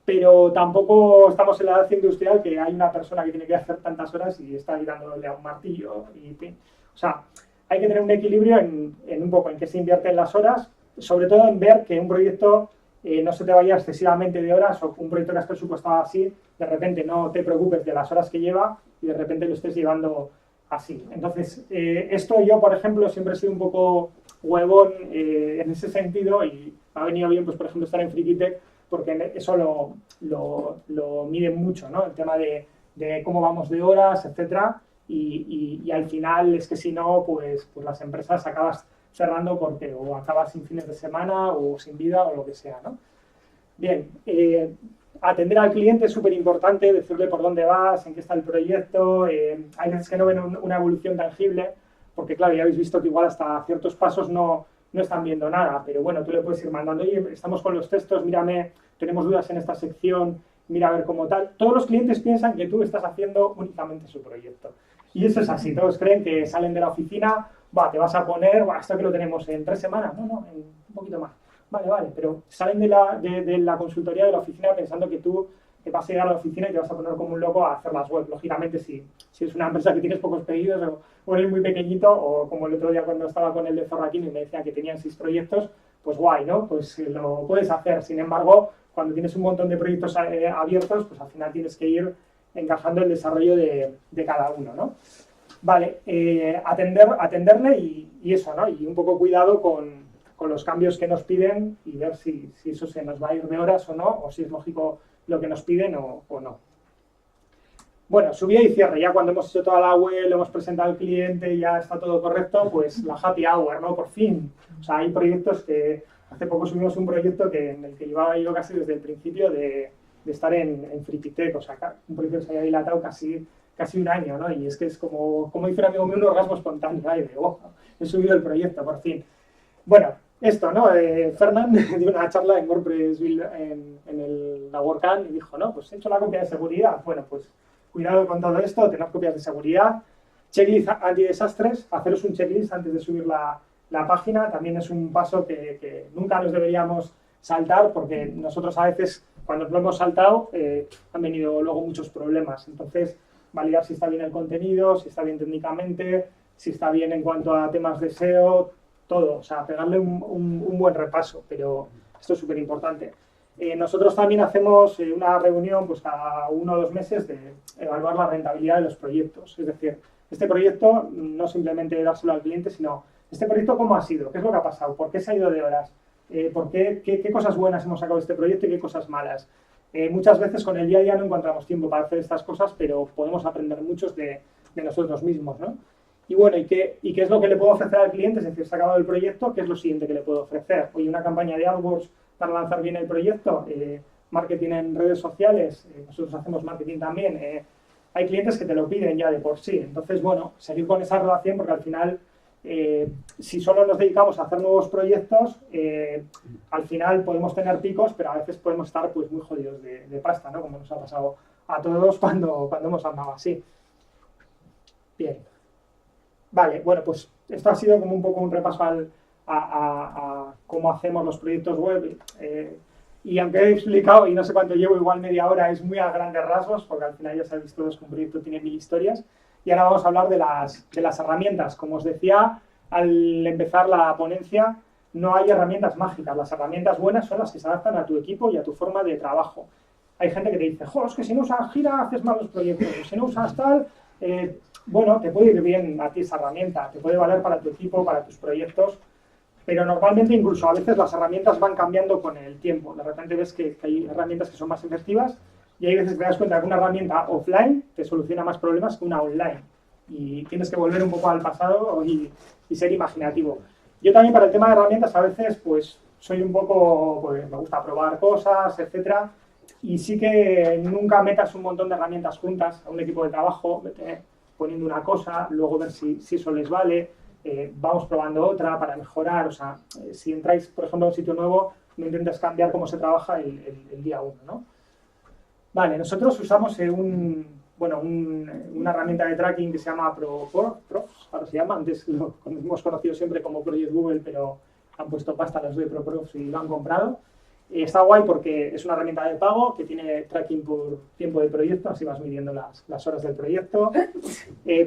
S1: pero tampoco estamos en la edad industrial que hay una persona que tiene que hacer tantas horas y está ahí dándole a un martillo. O sea, hay que tener un equilibrio en un poco en qué se invierte en las horas, sobre todo en ver que un proyecto no se te vaya excesivamente de horas, o un proyecto que has presupuestado así, de repente no te preocupes de las horas que lleva y de repente lo estés llevando así. Entonces, esto yo, por ejemplo, siempre he sido un poco huevón en ese sentido, y me ha venido bien, pues, por ejemplo, estar en Frikitech, porque eso lo miden mucho, ¿no? El tema de cómo vamos de horas, etcétera, y al final es que si no, pues las empresas acabas cerrando porque o acabas sin fines de semana o sin vida o lo que sea, ¿no? Bien, atender al cliente es súper importante, decirle por dónde vas, en qué está el proyecto. Hay veces que no ven una evolución tangible, porque claro, ya habéis visto que igual hasta ciertos pasos no están viendo nada, pero bueno, tú le puedes ir mandando, oye, estamos con los textos, mírame, tenemos dudas en esta sección, mira a ver cómo tal. Todos los clientes piensan que tú estás haciendo únicamente su proyecto. Y eso es así, todos creen que salen de la oficina, te vas a poner, esto que lo tenemos en 3 semanas, no, en un poquito más. Vale, pero salen de la consultoría de la oficina pensando que tú te vas a llegar a la oficina y te vas a poner como un loco a hacer las web. Lógicamente, si es una empresa que tienes pocos pedidos o eres muy pequeñito, o como el otro día cuando estaba con el de Zorraquín y me decía que tenían 6 proyectos, pues guay, ¿no? Pues lo puedes hacer. Sin embargo, cuando tienes un montón de proyectos abiertos, pues al final tienes que ir encajando el desarrollo de cada uno, ¿no? Vale, atenderle y eso, ¿no? Y un poco cuidado con los cambios que nos piden y ver si eso se nos va a ir de horas o no, o si es lógico lo que nos piden o no. Bueno, subida y cierre. Ya cuando hemos hecho toda la web, lo hemos presentado al cliente, ya está todo correcto, pues la happy hour, ¿no? Por fin. O sea, hay proyectos que... Hace poco subimos un proyecto en el que llevaba yo casi desde el principio de estar en Frikitech. O sea, un proyecto que se había dilatado casi un año, ¿no? Y es que es como dice un amigo mío, un orgasmo espontáneo. Ay, de, oh, he subido el proyecto, por fin. Bueno, esto, ¿no? Fernán dio una charla en WordPress en la WordCamp y dijo, no, pues he hecho la copia de seguridad. Bueno, pues cuidado con todo esto, tened copias de seguridad, checklist antidesastres, haceros un checklist antes de subir la página, también es un paso que nunca nos deberíamos saltar porque nosotros a veces cuando lo hemos saltado han venido luego muchos problemas. Entonces, validar si está bien el contenido, si está bien técnicamente, si está bien en cuanto a temas de SEO, todo, o sea, pegarle un buen repaso, pero esto es súper importante. Nosotros también hacemos una reunión pues cada 1 o 2 meses de evaluar la rentabilidad de los proyectos. Es decir, este proyecto no simplemente dárselo al cliente, sino este proyecto cómo ha sido, qué es lo que ha pasado, por qué se ha ido de horas, qué cosas buenas hemos sacado de este proyecto y qué cosas malas. Muchas veces con el día a día no encontramos tiempo para hacer estas cosas, pero podemos aprender muchos de nosotros mismos, ¿no? Y bueno, ¿y qué es lo que le puedo ofrecer al cliente? Es decir, se ha acabado el proyecto, ¿qué es lo siguiente que le puedo ofrecer? Oye, una campaña de AdWords para lanzar bien el proyecto, marketing en redes sociales, nosotros hacemos marketing también, hay clientes que te lo piden ya de por sí. Entonces, bueno, seguir con esa relación porque al final, si solo nos dedicamos a hacer nuevos proyectos, al final podemos tener picos, pero a veces podemos estar pues muy jodidos de pasta, ¿no? Como nos ha pasado a todos cuando hemos andado así. Bien. Vale, bueno, pues esto ha sido como un poco un repaso a cómo hacemos los proyectos web. Y aunque he explicado, y no sé cuánto llevo, igual media hora, es muy a grandes rasgos, porque al final ya sabéis todos que un proyecto tiene 1000 historias. Y ahora vamos a hablar de las herramientas. Como os decía al empezar la ponencia, no hay herramientas mágicas. Las herramientas buenas son las que se adaptan a tu equipo y a tu forma de trabajo. Hay gente que te dice, jo, es que si no usas Gira haces malos proyectos, si no usas tal... bueno, te puede ir bien a ti esa herramienta, te puede valer para tu equipo, para tus proyectos, pero normalmente incluso a veces las herramientas van cambiando con el tiempo. De repente ves que hay herramientas que son más efectivas y hay veces que te das cuenta que una herramienta offline te soluciona más problemas que una online. Y tienes que volver un poco al pasado y ser imaginativo. Yo también para el tema de herramientas a veces pues soy un poco, pues me gusta probar cosas, etcétera. Y sí que nunca metas un montón de herramientas juntas a un equipo de trabajo, poniendo una cosa, luego ver si eso les vale, vamos probando otra para mejorar. O sea, si entráis, por ejemplo, a un sitio nuevo, no intentes cambiar cómo se trabaja el día 1, ¿no? Vale, nosotros usamos una herramienta de tracking que se llama ProProfs, ahora se llama, antes lo hemos conocido siempre como Project Google, pero han puesto pasta los de ProProfs y lo han comprado. Está guay porque es una herramienta de pago que tiene tracking por tiempo de proyecto, así vas midiendo las horas del proyecto.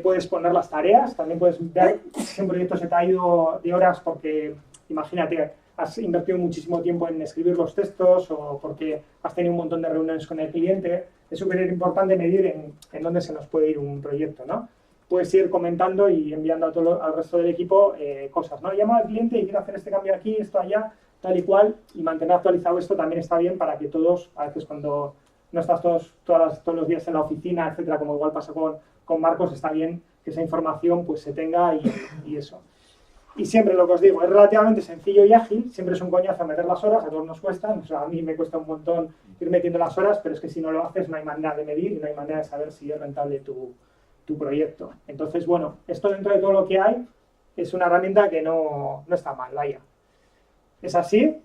S1: Puedes poner las tareas, también puedes ver si un proyecto se te ha ido de horas porque, imagínate, has invertido muchísimo tiempo en escribir los textos o porque has tenido un montón de reuniones con el cliente. Es súper importante medir en dónde se nos puede ir un proyecto, ¿no? Puedes ir comentando y enviando al resto del equipo cosas, ¿no? Llama al cliente y quiero hacer este cambio aquí, esto allá, tal y cual, y mantener actualizado esto también está bien para que todos, a veces cuando no estás todos los días en la oficina, etcétera, como igual pasa con Marcos, está bien que esa información pues se tenga y eso. Y siempre lo que os digo, es relativamente sencillo y ágil, siempre es un coñazo meter las horas, a todos nos cuesta, o sea, a mí me cuesta un montón ir metiendo las horas, pero es que si no lo haces no hay manera de medir y no hay manera de saber si es rentable tu proyecto. Entonces, bueno, esto dentro de todo lo que hay es una herramienta que no está mal, vaya. Es así,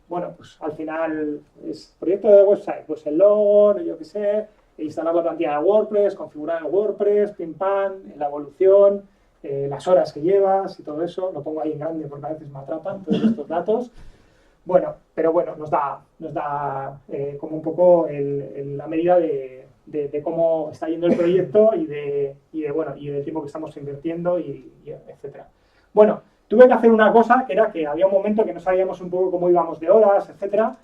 S1: bueno, pues al final es proyecto de website, pues el logo, yo qué sé, instalar la plantilla de WordPress, configurar el WordPress, pim pam, la evolución, las horas que llevas y todo eso, lo pongo ahí en grande porque a veces me atrapan todos estos datos. Bueno, pero bueno, nos da como un poco la medida de cómo está yendo el proyecto y del tiempo que estamos invirtiendo y etcétera. Bueno, tuve que hacer una cosa que era que había un momento que no sabíamos un poco cómo íbamos de horas, etcétera,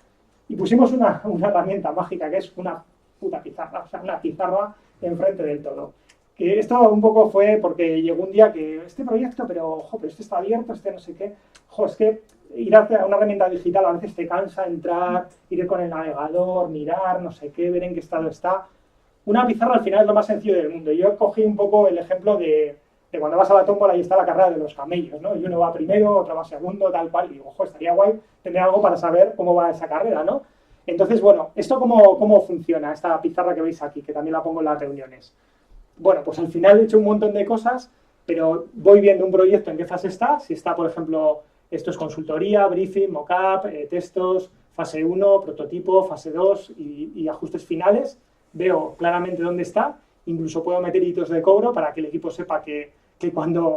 S1: y pusimos una herramienta mágica que es una puta pizarra, o sea, una pizarra enfrente del todo. Que esto un poco fue porque llegó un día que este proyecto, pero este está abierto, este no sé qué, es que ir a una herramienta digital a veces te cansa entrar, ir con el navegador, mirar, no sé qué, ver en qué estado está. una pizarra al final es lo más sencillo del mundo. Yo cogí un poco el ejemplo de cuando vas a la tómbola y está la carrera de los camellos, ¿no? Y uno va primero, otro va segundo, tal cual, y digo, ojo, estaría guay tener algo para saber cómo va esa carrera, ¿no? Entonces, bueno, ¿esto cómo funciona? Esta pizarra que veis aquí, que también la pongo en las reuniones. Bueno, pues al final he hecho un montón de cosas, pero voy viendo un proyecto en qué fase está, si está, por ejemplo, esto es consultoría, briefing, mockup, textos, fase 1, prototipo, fase 2 y ajustes finales, veo claramente dónde está, incluso puedo meter hitos de cobro para que el equipo sepa que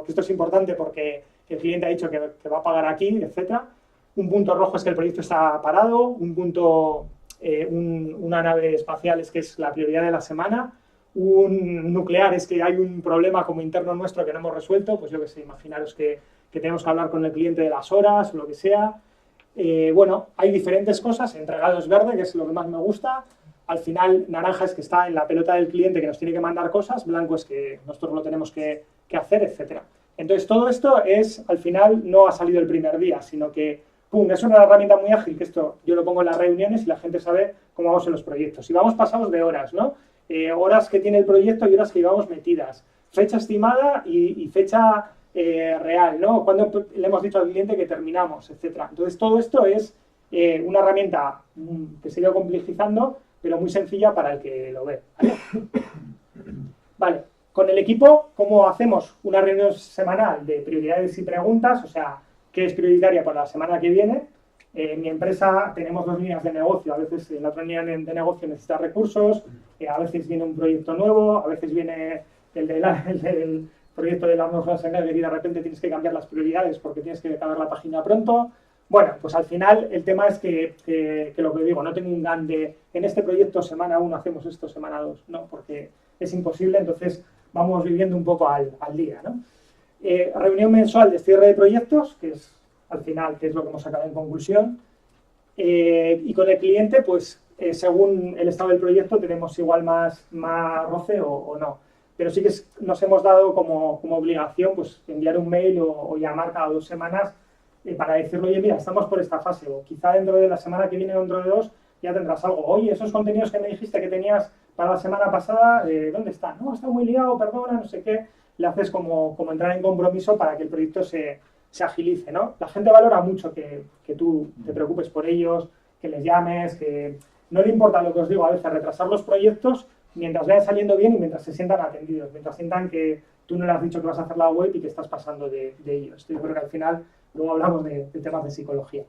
S1: esto es importante porque el cliente ha dicho que va a pagar aquí, etc. Un punto rojo es que el proyecto está parado, un punto, una nave espacial es que es la prioridad de la semana, un nuclear es que hay un problema como interno nuestro que no hemos resuelto, pues yo qué sé, imaginaros que tenemos que hablar con el cliente de las horas o lo que sea. Bueno, hay diferentes cosas, entregado es verde, que es lo que más me gusta, al final naranja es que está en la pelota del cliente que nos tiene que mandar cosas, blanco es que nosotros lo tenemos que hacer, etc. Entonces todo esto es, al final, no ha salido el primer día, sino que, ¡pum!, es una herramienta muy ágil, que esto yo lo pongo en las reuniones y la gente sabe cómo vamos en los proyectos. Y vamos pasados de horas, ¿no? Horas que tiene el proyecto y horas que llevamos metidas. Fecha estimada y fecha real, ¿no? Cuando le hemos dicho al cliente que terminamos, etcétera. Entonces, todo esto es una herramienta que se ha ido complejizando, pero muy sencilla para el que lo ve. ¿Vale? Vale. Con el equipo, ¿cómo hacemos una reunión semanal de prioridades y preguntas? O sea, ¿qué es prioritaria para la semana que viene? En mi empresa tenemos 2 líneas de negocio. A veces la otra línea de negocio necesita recursos, a veces viene un proyecto nuevo, a veces viene el proyecto de la Arnold Schwarzenegger y de repente tienes que cambiar las prioridades porque tienes que acabar la página pronto. Bueno, pues al final el tema es que lo que digo, no tengo un GAN de en este proyecto semana 1 hacemos esto, semana 2, no, porque es imposible, entonces vamos viviendo un poco al día, ¿no? Reunión mensual de cierre de proyectos, que es al final, que es lo que hemos sacado en conclusión, y con el cliente, pues según el estado del proyecto tenemos igual más roce o no. Pero sí que nos hemos dado como obligación pues enviar un mail o llamar cada 2 semanas para decirle, oye, mira, estamos por esta fase, o quizá dentro de la semana que viene o dentro de 2 ya tendrás algo. Oye, esos contenidos que me dijiste que tenías para la semana pasada, ¿dónde están? No, está muy liado, perdona, no sé qué. Le haces como entrar en compromiso para que el proyecto se agilice, ¿no? La gente valora mucho que tú te preocupes por ellos, que les llames, que no le importa lo que os digo, a veces retrasar los proyectos mientras vayan saliendo bien y mientras se sientan atendidos, mientras sientan que tú no le has dicho que vas a hacer la web y que estás pasando de ellos. Yo creo que al final luego hablamos de temas de psicología.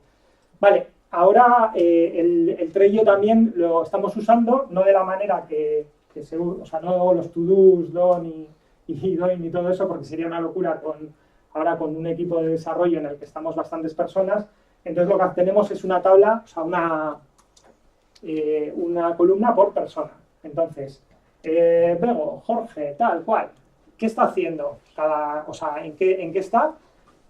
S1: Vale, ahora el Trello también lo estamos usando, no de la manera que se usa, o sea, no los to-dos, Done y Doing y todo eso, porque sería una locura ahora con un equipo de desarrollo en el que estamos bastantes personas. Entonces lo que tenemos es una tabla, o sea, una columna por persona. Entonces, Bego, Jorge, tal cual, ¿qué está haciendo? O sea, ¿en qué está?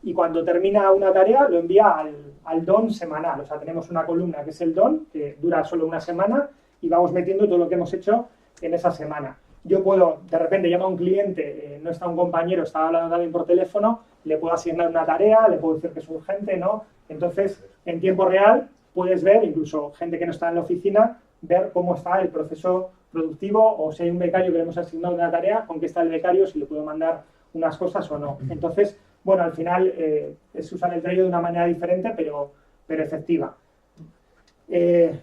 S1: Y cuando termina una tarea lo envía al DON semanal. O sea, tenemos una columna que es el DON, que dura solo una semana, y vamos metiendo todo lo que hemos hecho en esa semana. Yo puedo, de repente llama a un cliente, no está un compañero, está hablando también por teléfono, le puedo asignar una tarea, le puedo decir que es urgente, ¿no? Entonces, en tiempo real puedes ver, incluso gente que no está en la oficina, ver cómo está el proceso productivo, o si hay un becario que le hemos asignado una tarea, con qué está el becario, si le puedo mandar unas cosas o no. Entonces, bueno, al final es usar el Trello de una manera diferente, pero efectiva.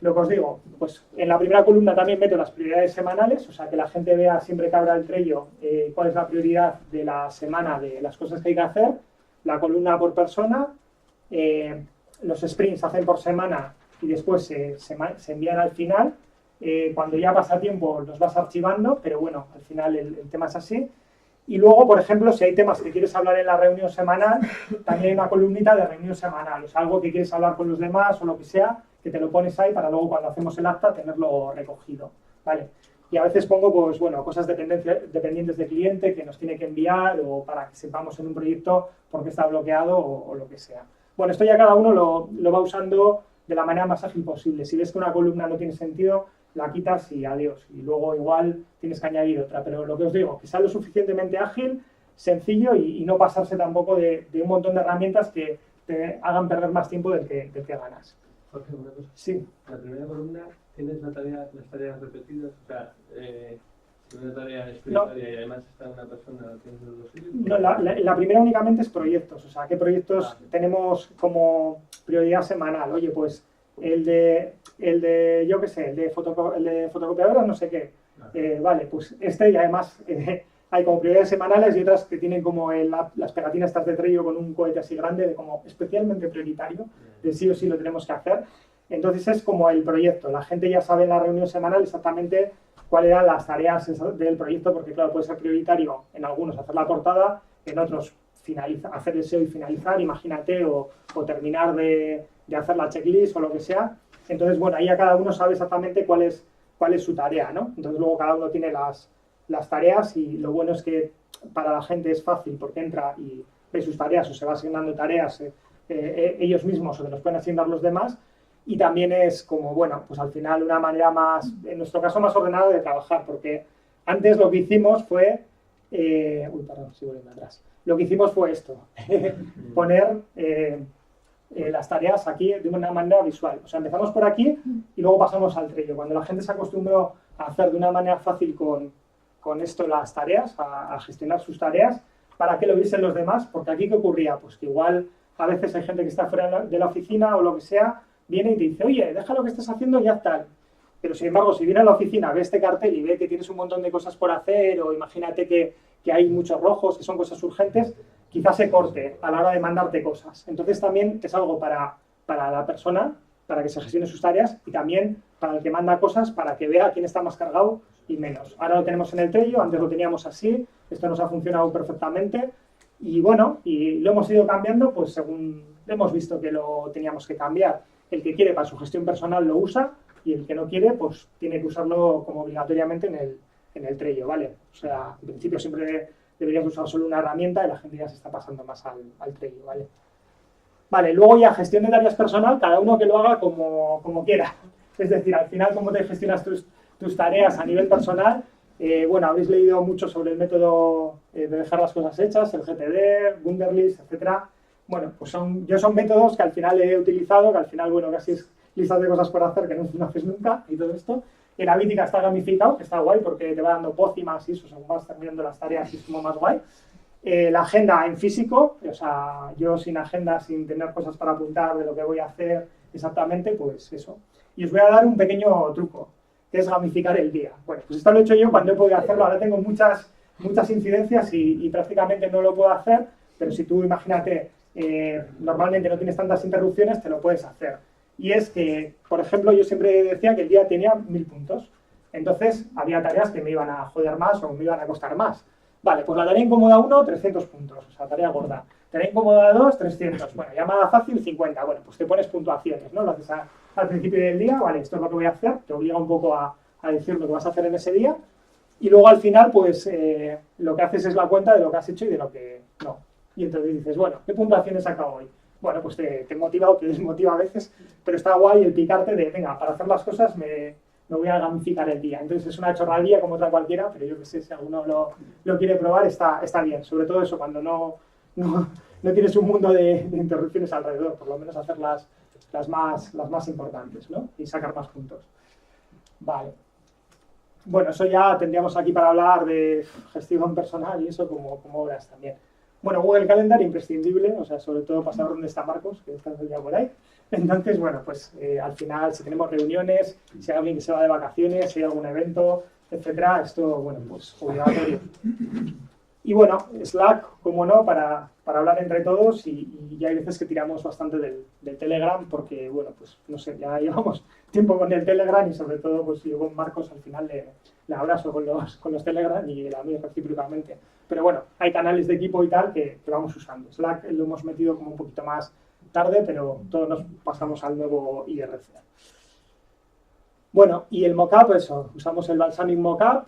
S1: Lo que os digo, pues en la primera columna también meto las prioridades semanales, o sea, que la gente vea siempre que abra el Trello cuál es la prioridad de la semana, de las cosas que hay que hacer, la columna por persona, los sprints se hacen por semana y después se envían al final. Cuando ya pasa tiempo los vas archivando, pero bueno, al final el tema es así. Y luego, por ejemplo, si hay temas que quieres hablar en la reunión semanal, también hay una columnita de reunión semanal, o sea, algo que quieres hablar con los demás o lo que sea, que te lo pones ahí para luego cuando hacemos el acta tenerlo recogido, ¿vale? Y a veces pongo, pues bueno, cosas dependientes de cliente que nos tiene que enviar o para que sepamos en un proyecto por qué está bloqueado o lo que sea. Bueno, esto ya cada uno lo va usando de la manera más ágil posible. Si ves que una columna no tiene sentido, la quitas y adiós. Y luego igual tienes que añadir otra. Pero lo que os digo, que sea lo suficientemente ágil, sencillo y no pasarse tampoco de un montón de herramientas que te hagan perder más tiempo del que ganas.
S3: Jorge, una cosa.
S1: Sí.
S3: En la primera columna tienes las tareas repetidas, o sea, Una tarea es prioritaria y además está una persona haciendo los sitios.
S1: No, la primera únicamente es proyectos, o sea, ¿qué proyectos tenemos como prioridad semanal? Oye, pues yo qué sé, el de fotocopiadoras, no sé qué. Vale, pues y además hay como prioridades semanales y otras que tienen como las pegatinas estas de Trello con un cohete así grande, de como especialmente prioritario, de sí o sí lo tenemos que hacer. Entonces es como el proyecto, la gente ya sabe en la reunión semanal exactamente cuáles eran las tareas del proyecto, porque claro, puede ser prioritario en algunos hacer la portada, en otros hacer el SEO y finalizar, imagínate, o terminar de hacer la checklist o lo que sea. Entonces, bueno, ahí a cada uno sabe exactamente cuál es su tarea, ¿no? Entonces luego cada uno tiene las tareas y lo bueno es que para la gente es fácil porque entra y ve sus tareas o se va asignando tareas ellos mismos o se los pueden asignar los demás. Y también es como, bueno, pues al final una manera más, en nuestro caso, más ordenada de trabajar, porque antes lo que hicimos fue, sigo volviendo atrás. Lo que hicimos fue esto, poner las tareas aquí de una manera visual. O sea, empezamos por aquí y luego pasamos al Trello. Cuando la gente se acostumbró a hacer de una manera fácil con esto las tareas, a gestionar sus tareas, para que lo viesen los demás, porque aquí ¿qué ocurría? Pues que igual a veces hay gente que está fuera de la oficina o lo que sea, viene y te dice, oye, deja lo que estás haciendo y ya está. Pero sin embargo, si viene a la oficina, ve este cartel y ve que tienes un montón de cosas por hacer, o imagínate que hay muchos rojos, que son cosas urgentes, quizás se corte a la hora de mandarte cosas. Entonces también es algo para la persona, para que se gestione sus tareas, y también para el que manda cosas, para que vea quién está más cargado y menos. Ahora lo tenemos en el Trello, antes lo teníamos así, esto nos ha funcionado perfectamente, y bueno, y lo hemos ido cambiando pues según hemos visto que lo teníamos que cambiar. El que quiere para su gestión personal lo usa y el que no quiere, pues tiene que usarlo como obligatoriamente en el Trello, ¿vale? O sea, en principio siempre deberías usar solo una herramienta y la gente ya se está pasando más al Trello, ¿vale? Vale, luego ya gestión de tareas personal, cada uno que lo haga como quiera. Es decir, al final, cómo te gestionas tus tareas a nivel personal. Bueno, habréis leído mucho sobre el método de dejar las cosas hechas, el GTD, Wunderlist, etcétera. Bueno, pues son métodos que al final he utilizado, que al final, bueno, casi es listas de cosas por hacer que no haces nunca y todo esto. El Habitica está gamificado, que está guay porque te va dando pócimas y eso, según vas terminando las tareas y es como más guay. La agenda en físico, o sea, yo sin agenda, sin tener cosas para apuntar de lo que voy a hacer exactamente, pues eso. Y os voy a dar un pequeño truco, que es gamificar el día. Bueno, pues esto lo he hecho yo cuando he podido hacerlo, ahora tengo muchas incidencias y prácticamente no lo puedo hacer, pero si tú imagínate, normalmente no tienes tantas interrupciones, te lo puedes hacer. Y es que, por ejemplo, yo siempre decía que el día tenía 1000 puntos. Entonces, había tareas que me iban a joder más o me iban a costar más. Vale, pues la tarea incómoda 1, 300 puntos, o sea, tarea gorda. Tarea incómoda 2, 300. Bueno, llamada fácil, 50. Bueno, pues te pones puntuaciones, ¿no? Lo haces al principio del día, vale, esto es lo que voy a hacer, te obliga un poco a decir lo que vas a hacer en ese día. Y luego al final, pues, lo que haces es la cuenta de lo que has hecho y de lo que no. Y entonces dices, bueno, ¿qué puntuación he sacado hoy? Bueno, pues te motiva o te desmotiva a veces, pero está guay el picarte de, venga, para hacer las cosas me voy a gamificar el día. Entonces es una chorradilla como otra cualquiera, pero yo que sé, si alguno lo quiere probar, está bien. Sobre todo eso, cuando no tienes un mundo de interrupciones alrededor, por lo menos hacer las más importantes, ¿no? Y sacar más puntos. Vale. Bueno, eso ya tendríamos aquí para hablar de gestión personal y eso como obras también. Bueno, Google Calendar imprescindible, o sea, sobre todo para saber dónde está Marcos, que está ya por ahí. Entonces, bueno, pues al final, si tenemos reuniones, si hay alguien que se va de vacaciones, si hay algún evento, etcétera, esto, bueno, pues obligatorio. Y bueno, Slack, como no, para hablar entre todos y ya hay veces que tiramos bastante del Telegram porque, bueno, pues no sé, ya llevamos tiempo con el Telegram y sobre todo, pues yo con Marcos al final le abrazo con los Telegram y a mí recíprocamente. Pero bueno, hay canales de equipo y tal que vamos usando. Slack lo hemos metido como un poquito más tarde, pero todos nos pasamos al nuevo IRC. Bueno, y el mockup, eso, usamos el Balsamiq Mockup,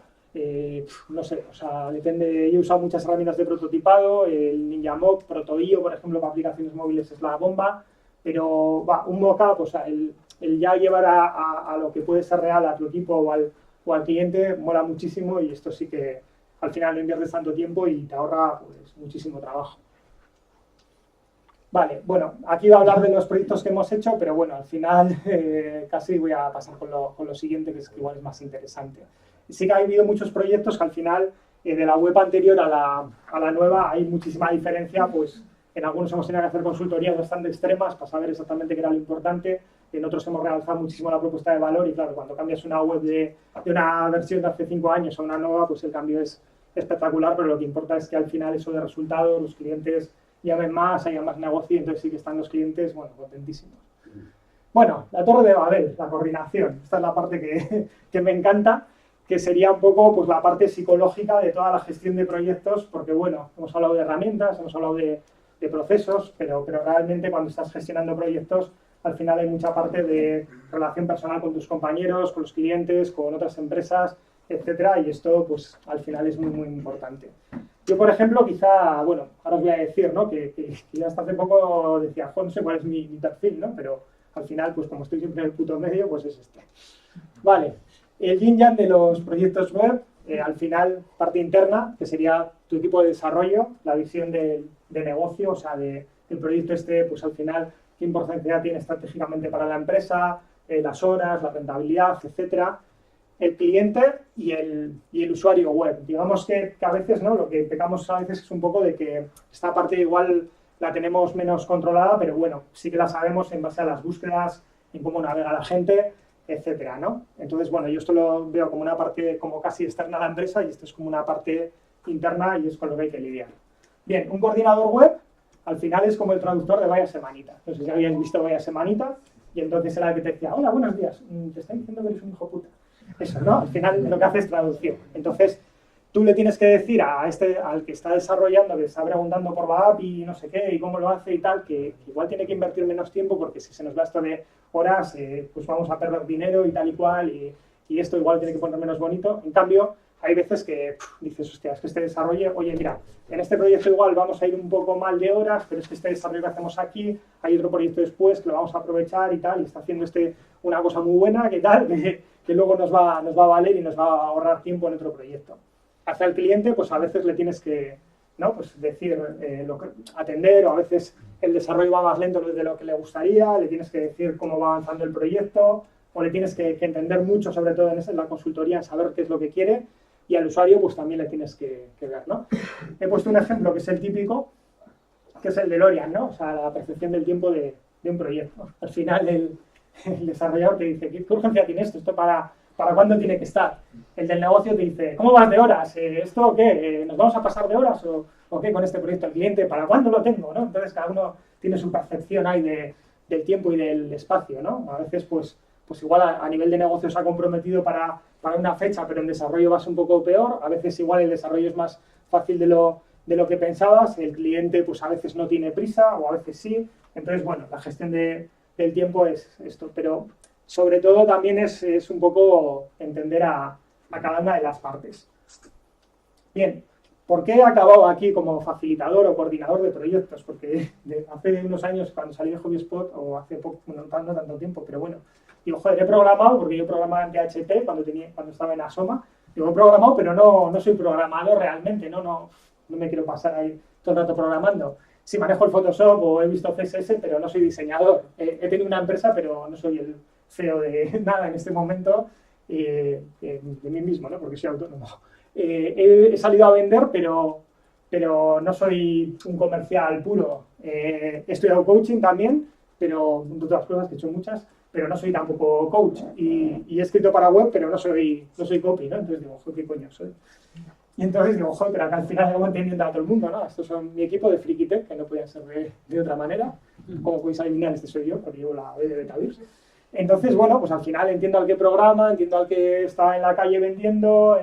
S1: no sé, o sea, depende, yo he usado muchas herramientas de prototipado, el NinjaMock, ProtoIO, por ejemplo, para aplicaciones móviles es la bomba, pero un mockup, o sea, el ya llevar a lo que puede ser real a tu equipo o al cliente mola muchísimo y esto sí que al final no inviertes tanto tiempo y te ahorra pues, muchísimo trabajo. Vale, bueno, aquí voy a hablar de los proyectos que hemos hecho, pero bueno, al final casi voy a pasar con lo siguiente, que es que igual es más interesante. Sí que ha habido muchos proyectos que al final, de la web anterior a la nueva, hay muchísima diferencia, pues en algunos hemos tenido que hacer consultorías bastante extremas para saber exactamente qué era lo importante, en otros hemos realzado muchísimo la propuesta de valor y claro, cuando cambias una web de una versión de hace 5 años a una nueva, pues el cambio es espectacular, pero lo que importa es que al final eso de resultados, los clientes llamen más, haya más negocio, y entonces sí que están los clientes, bueno, contentísimos. Bueno, la Torre de Babel, la coordinación, esta es la parte que me encanta, que sería un poco pues, la parte psicológica de toda la gestión de proyectos, porque bueno, hemos hablado de herramientas, hemos hablado de procesos, pero realmente cuando estás gestionando proyectos, al final hay mucha parte de relación personal con tus compañeros, con los clientes, con otras empresas, etcétera, y esto pues al final es muy, muy importante. Yo, por ejemplo, quizá, bueno, ahora os voy a decir, ¿no? Que ya hasta hace poco decía, no sé cuál es mi perfil, ¿no? Pero al final, pues como estoy siempre en el puto medio, pues es este. Vale, el yin yang de los proyectos web, al final, parte interna, que sería tu equipo de desarrollo, la visión de negocio, o sea, del proyecto este, pues al final, qué importancia tiene estratégicamente para la empresa, las horas, la rentabilidad, etcétera. El cliente y el usuario web. Digamos que a veces, ¿no? Lo que pecamos a veces es un poco de que esta parte igual la tenemos menos controlada, pero bueno, sí que la sabemos en base a las búsquedas, en cómo navega la gente, etcétera, ¿no? Entonces, bueno, yo esto lo veo como una parte como casi externa a la empresa y esto es como una parte interna y es con lo que hay que lidiar. Bien, un coordinador web al final es como el traductor de Vaya Semanita. No sé si habéis visto Vaya Semanita y entonces era el que te decía, hola, buenos días, te están diciendo que eres un hijo puta. Eso, ¿no? Al final lo que hace es traducción. Entonces, tú le tienes que decir al que está desarrollando, que está preguntando por la API y no sé qué, y cómo lo hace y tal, que igual tiene que invertir menos tiempo porque si se nos va esto de horas, pues vamos a perder dinero y tal y cual, y esto igual tiene que poner menos bonito. En cambio, hay veces que dices, hostia, es que este desarrollo, oye, mira, en este proyecto igual vamos a ir un poco mal de horas, pero es que este desarrollo que hacemos aquí, hay otro proyecto después que lo vamos a aprovechar y tal, y está haciendo una cosa muy buena, que tal, que luego nos va a valer y nos va a ahorrar tiempo en otro proyecto. Hacia el cliente, pues a veces le tienes que, ¿no? Pues decir, atender, o a veces el desarrollo va más lento de lo que le gustaría, le tienes que decir cómo va avanzando el proyecto, o le tienes que entender mucho, sobre todo en la consultoría, en saber qué es lo que quiere, y al usuario pues también le tienes que ver, ¿no? He puesto un ejemplo que es el típico, que es el de DeLorean, ¿no? O sea, la percepción del tiempo de un proyecto. Al final el desarrollador te dice, ¿qué urgencia tiene esto? ¿Esto para cuándo tiene que estar? El del negocio te dice, ¿cómo vas de horas? ¿Esto qué? ¿Nos vamos a pasar de horas o qué con este proyecto? El cliente, ¿para cuándo lo tengo? ¿No? Entonces cada uno tiene su percepción ahí del tiempo y del espacio, ¿no? A veces pues igual a nivel de negocio se ha comprometido para una fecha, pero en desarrollo vas un poco peor. A veces igual el desarrollo es más fácil de lo que pensabas. El cliente pues a veces no tiene prisa o a veces sí. Entonces, bueno, la gestión del tiempo es esto. Pero sobre todo también es un poco entender a cada una de las partes. Bien, ¿por qué he acabado aquí como facilitador o coordinador de proyectos? Porque hace unos años, cuando salí de HobbySpot, o hace poco, no tanto tiempo, pero bueno, digo, joder, he programado, porque yo programaba en PHP cuando estaba en Asoma, digo, he programado, pero no soy programador realmente, no me quiero pasar ahí todo el rato programando. Sí manejo el Photoshop o he visto CSS, pero no soy diseñador. He tenido una empresa, pero no soy el CEO de nada en este momento, de mí mismo, ¿no? Porque soy autónomo. He salido a vender, pero no soy un comercial puro. He estudiado coaching también, pero entre otras cosas, que he hecho muchas, pero no soy tampoco coach. Y he escrito para web, pero no soy copy, ¿no? Entonces digo, ¿qué coño soy? Y entonces digo, joder, pero acá al final hago entendiendo a todo el mundo, ¿no? Estos son mi equipo de FrikiTech, que no podían ser de otra manera. Como podéis adivinar, este soy yo, porque llevo la B de Betavirs. Entonces, bueno, pues al final entiendo al que programa, entiendo al que está en la calle vendiendo,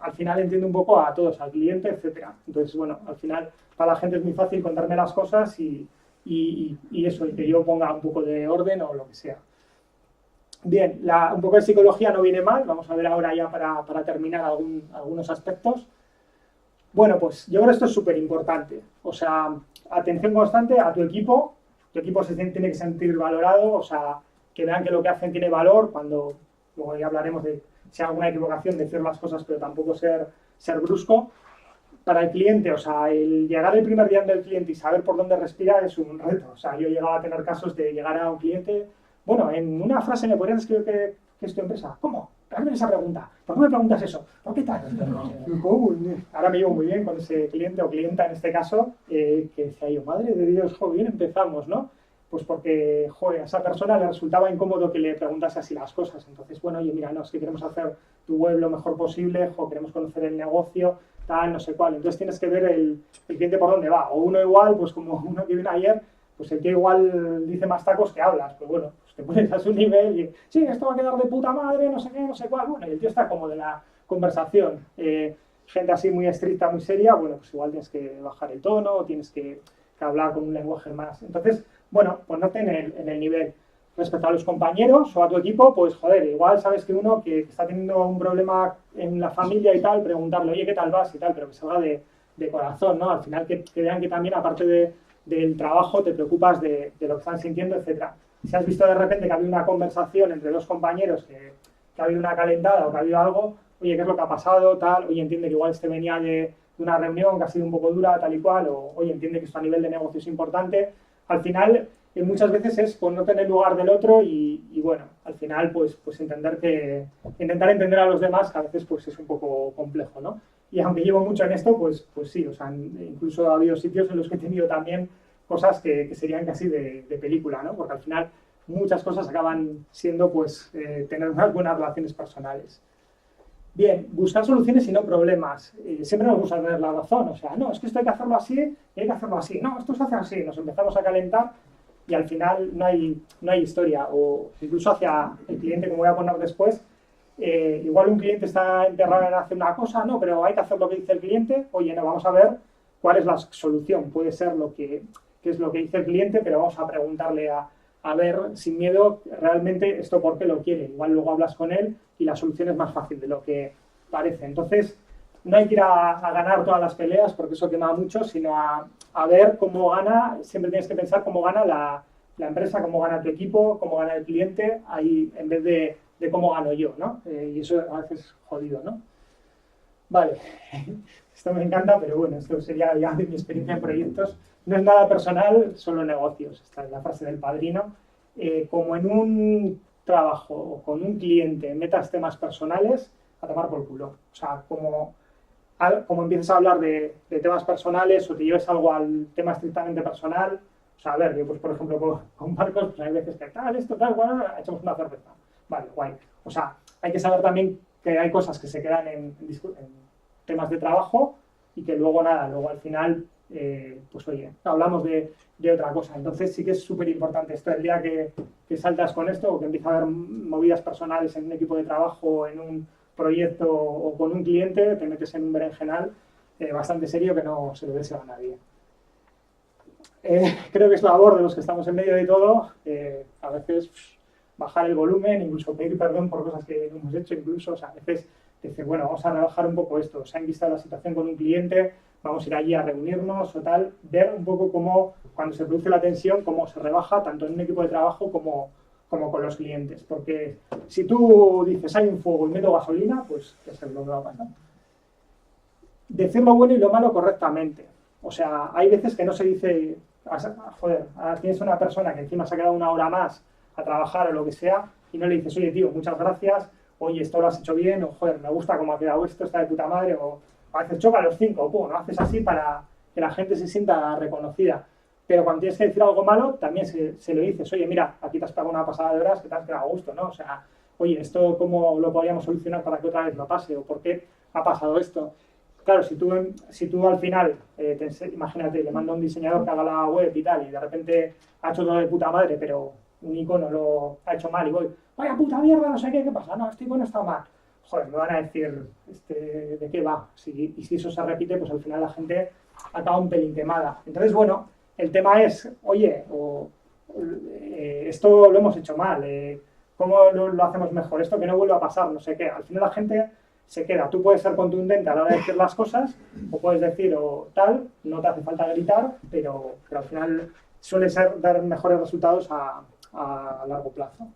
S1: al final entiendo un poco a todos, al cliente, etcétera. Entonces, bueno, al final para la gente es muy fácil contarme las cosas y eso, y que yo ponga un poco de orden o lo que sea. Bien, un poco de psicología no viene mal, vamos a ver ahora ya para terminar algunos aspectos. Bueno, pues yo creo que esto es súper importante, o sea, atención constante a tu equipo tiene que sentir valorado, o sea, que vean que lo que hacen tiene valor, cuando luego ya hablaremos de si hay alguna equivocación, decir las cosas, pero tampoco ser brusco. Para el cliente, o sea, el llegar el primer día del cliente y saber por dónde respirar es un reto, o sea, yo he llegado a tener casos de llegar a un cliente, bueno, en una frase me podrías escribir que es tu empresa, ¿cómo? hazme esa pregunta, ¿por qué me preguntas eso? ¿Por qué tal? Ahora me llevo muy bien con ese cliente o clienta en este caso, que decía yo, madre de Dios, jo, bien empezamos, ¿no? Pues porque, joder, a esa persona le resultaba incómodo que le preguntase así las cosas. Entonces, bueno, oye, mira, no, es que queremos hacer tu web lo mejor posible, jo, queremos conocer el negocio, tal, no sé cuál. Entonces tienes que ver el cliente por dónde va. O uno igual, pues como uno que vino ayer, pues el tío igual dice más tacos que hablas. Pues bueno, pues te pones a su nivel y, sí, esto va a quedar de puta madre, no sé qué, no sé cuál. Bueno, y el tío está como de la conversación. Gente así muy estricta, muy seria, bueno, pues igual tienes que bajar el tono, o tienes que hablar con un lenguaje más. Entonces, bueno, ponerte en el nivel. Respecto a los compañeros o a tu equipo, pues joder, igual sabes que uno que está teniendo un problema en la familia y tal, preguntarle, oye, ¿qué tal vas? Y tal, pero que salga de corazón, ¿no? Al final que vean que también, aparte del trabajo, te preocupas de lo que están sintiendo, etcétera. Si has visto de repente que ha habido una conversación entre dos compañeros, que ha habido una calentada o que ha habido algo, oye, ¿qué es lo que ha pasado? Tal, oye, entiende que igual este venía de una reunión que ha sido un poco dura, tal y cual, o oye, entiende que esto a nivel de negocio es importante. Al final, muchas veces es ponerte en el lugar del otro y bueno, al final, pues intentar entender a los demás, que a veces pues es un poco complejo, ¿no? Y aunque llevo mucho en esto, pues sí, o sea, incluso ha habido sitios en los que he tenido también cosas que serían casi de película, ¿no? Porque al final muchas cosas acaban siendo, pues, tener unas buenas relaciones personales. Bien, buscar soluciones y no problemas. Siempre nos gusta tener la razón, o sea, no, es que esto hay que hacerlo así y hay que hacerlo así. No, esto se hace así, nos empezamos a calentar y al final no hay historia. O incluso hacia el cliente, como voy a poner después, igual un cliente está enterrado en hacer una cosa, no, pero hay que hacer lo que dice el cliente. Oye, no, vamos a ver cuál es la solución. Puede ser qué es lo que dice el cliente, pero vamos a preguntarle a ver, sin miedo, realmente esto por qué lo quiere. Igual luego hablas con él y la solución es más fácil de lo que parece. Entonces, no hay que ir a ganar todas las peleas, porque eso quema mucho, sino a ver cómo gana. Siempre tienes que pensar cómo gana la empresa, cómo gana tu equipo, cómo gana el cliente, ahí en vez de cómo gano yo, ¿no? Y eso a veces es jodido, ¿no? Vale, esto me encanta, pero bueno, esto sería ya de mi experiencia en proyectos. No es nada personal, solo negocios. Esta es la frase del Padrino. Como en un trabajo o con un cliente metas temas personales, a tomar por culo. O sea, como empieces a hablar de temas personales o te lleves algo al tema estrictamente personal. O sea, a ver, yo pues por ejemplo con Marcos, pues hay veces que tal, esto, tal, bueno, echamos una cerveza. Vale, guay. O sea, hay que saber también que hay cosas que se quedan en temas de trabajo y que luego nada, luego al final, pues oye, hablamos de otra cosa. Entonces sí que es súper importante esto, el día que saltas con esto o que empieza a haber movidas personales en un equipo de trabajo, en un proyecto o con un cliente, te metes en un berenjenal bastante serio que no se lo desea a nadie. Creo que es labor de los que estamos en medio de todo, a veces bajar el volumen, incluso pedir perdón por cosas que no hemos hecho, incluso, o sea, a veces decir, bueno, vamos a rebajar un poco esto, se ha envistado la situación con un cliente, vamos a ir allí a reunirnos o tal, ver un poco cómo, cuando se produce la tensión, cómo se rebaja tanto en un equipo de trabajo como con los clientes, porque si tú dices hay un fuego y meto gasolina, pues eso es lo que va a pasar. Decir lo bueno y lo malo correctamente, o sea, hay veces que no se dice, joder, tienes una persona que encima se ha quedado una hora más a trabajar o lo que sea, y no le dices, oye tío, muchas gracias, oye, esto lo has hecho bien, o joder, me gusta cómo ha quedado esto, está de puta madre, o a veces choca a los 5, no haces así para que la gente se sienta reconocida. Pero cuando tienes que decir algo malo, también se lo dices, oye, mira, aquí te has pagado una pasada de horas que te has quedado a gusto, ¿no? O sea, oye, esto cómo lo podríamos solucionar para que otra vez no pase, o por qué ha pasado esto. Claro, si tú al final, imagínate, le manda a un diseñador que haga la web y tal, y de repente ha hecho todo de puta madre, pero un icono lo ha hecho mal y voy, vaya puta mierda, no sé qué pasa, no, este icono está mal. Joder, me van a decir, ¿de qué va? Y si eso se repite, pues al final la gente acaba un pelín quemada. Entonces, bueno, el tema es, oye, esto lo hemos hecho mal, ¿cómo lo hacemos mejor? Esto que no vuelva a pasar, no sé qué. Al final la gente se queda. Tú puedes ser contundente a la hora de decir las cosas, o puedes decir o tal, no te hace falta gritar, pero al final suele dar mejores resultados a largo plazo.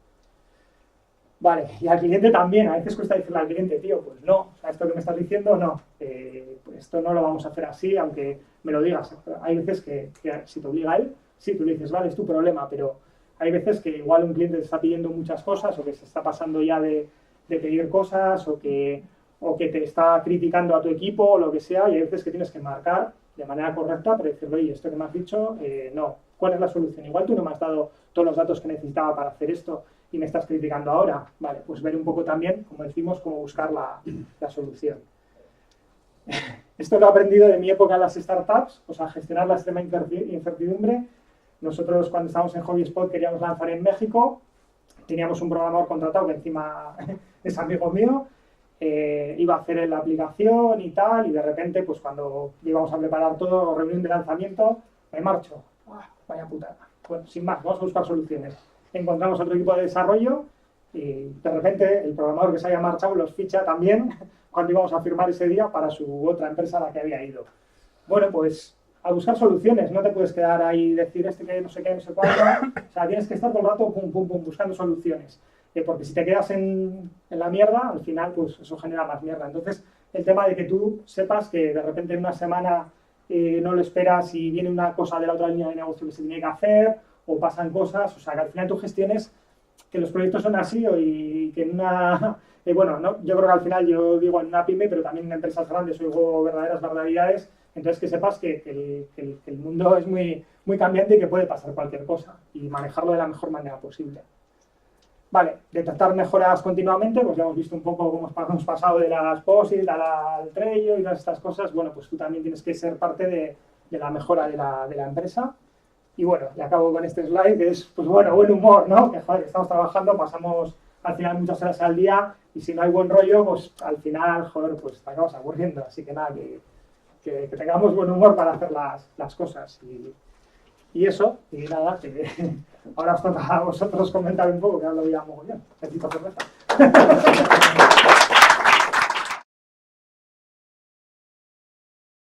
S1: Vale, y al cliente también, a veces cuesta decirle al cliente, tío, pues no, o sea, esto que me estás diciendo, no, pues esto no lo vamos a hacer así, aunque me lo digas. Hay veces que si te obliga a él, sí, tú le dices, vale, es tu problema, pero hay veces que igual un cliente te está pidiendo muchas cosas o que se está pasando ya de de pedir cosas o que te está criticando a tu equipo o lo que sea, y hay veces que tienes que marcar de manera correcta para decirle, oye, esto que me has dicho, no, ¿cuál es la solución? Igual tú no me has dado todos los datos que necesitaba para hacer esto y me estás criticando ahora. Vale, pues ver un poco también, como decimos, cómo buscar la solución. Esto lo he aprendido de mi época en las startups, o sea, gestionar la extrema incertidumbre. Nosotros cuando estábamos en HobbySpot queríamos lanzar en México, teníamos un programador contratado que encima es amigo mío, iba a hacer la aplicación y tal, y de repente, pues cuando íbamos a preparar todo, reunión de lanzamiento, me marcho. Vaya putada. Bueno, sin más, vamos a buscar soluciones. Encontramos otro equipo de desarrollo y de repente el programador que se había marchado los ficha también cuando íbamos a firmar ese día para su otra empresa a la que había ido. Bueno, pues a buscar soluciones, no te puedes quedar ahí y decir que no sé qué, no sé cuánto, o sea, tienes que estar todo el rato pum, pum, pum, buscando soluciones. Porque si te quedas en la mierda, al final pues eso genera más mierda. Entonces, el tema de que tú sepas que de repente en una semana no lo esperas y viene una cosa de la otra línea de negocio que se tiene que hacer, o pasan cosas, o sea, que al final tú gestiones que los proyectos son así y que en una... bueno, ¿no? Yo creo que al final, yo digo en una pyme, pero también en empresas grandes oigo verdaderas barbaridades, entonces que sepas que el mundo es muy, muy cambiante y que puede pasar cualquier cosa y manejarlo de la mejor manera posible. Vale, detectar mejoras continuamente, pues ya hemos visto un poco cómo hemos pasado de las POSIT al Trello y todas estas cosas. Bueno, pues tú también tienes que ser parte de la mejora de la empresa. Y bueno, y acabo con este slide, que es, pues bueno, buen humor, ¿no? Que joder, estamos trabajando, pasamos al final muchas horas al día y si no hay buen rollo, pues al final, joder, pues te acabas aburriendo. Así que nada, que tengamos buen humor para hacer las cosas. Y eso, y nada, que ahora os toca a vosotros comentar un poco, que hablo ya mogollón. Necesito cerveza.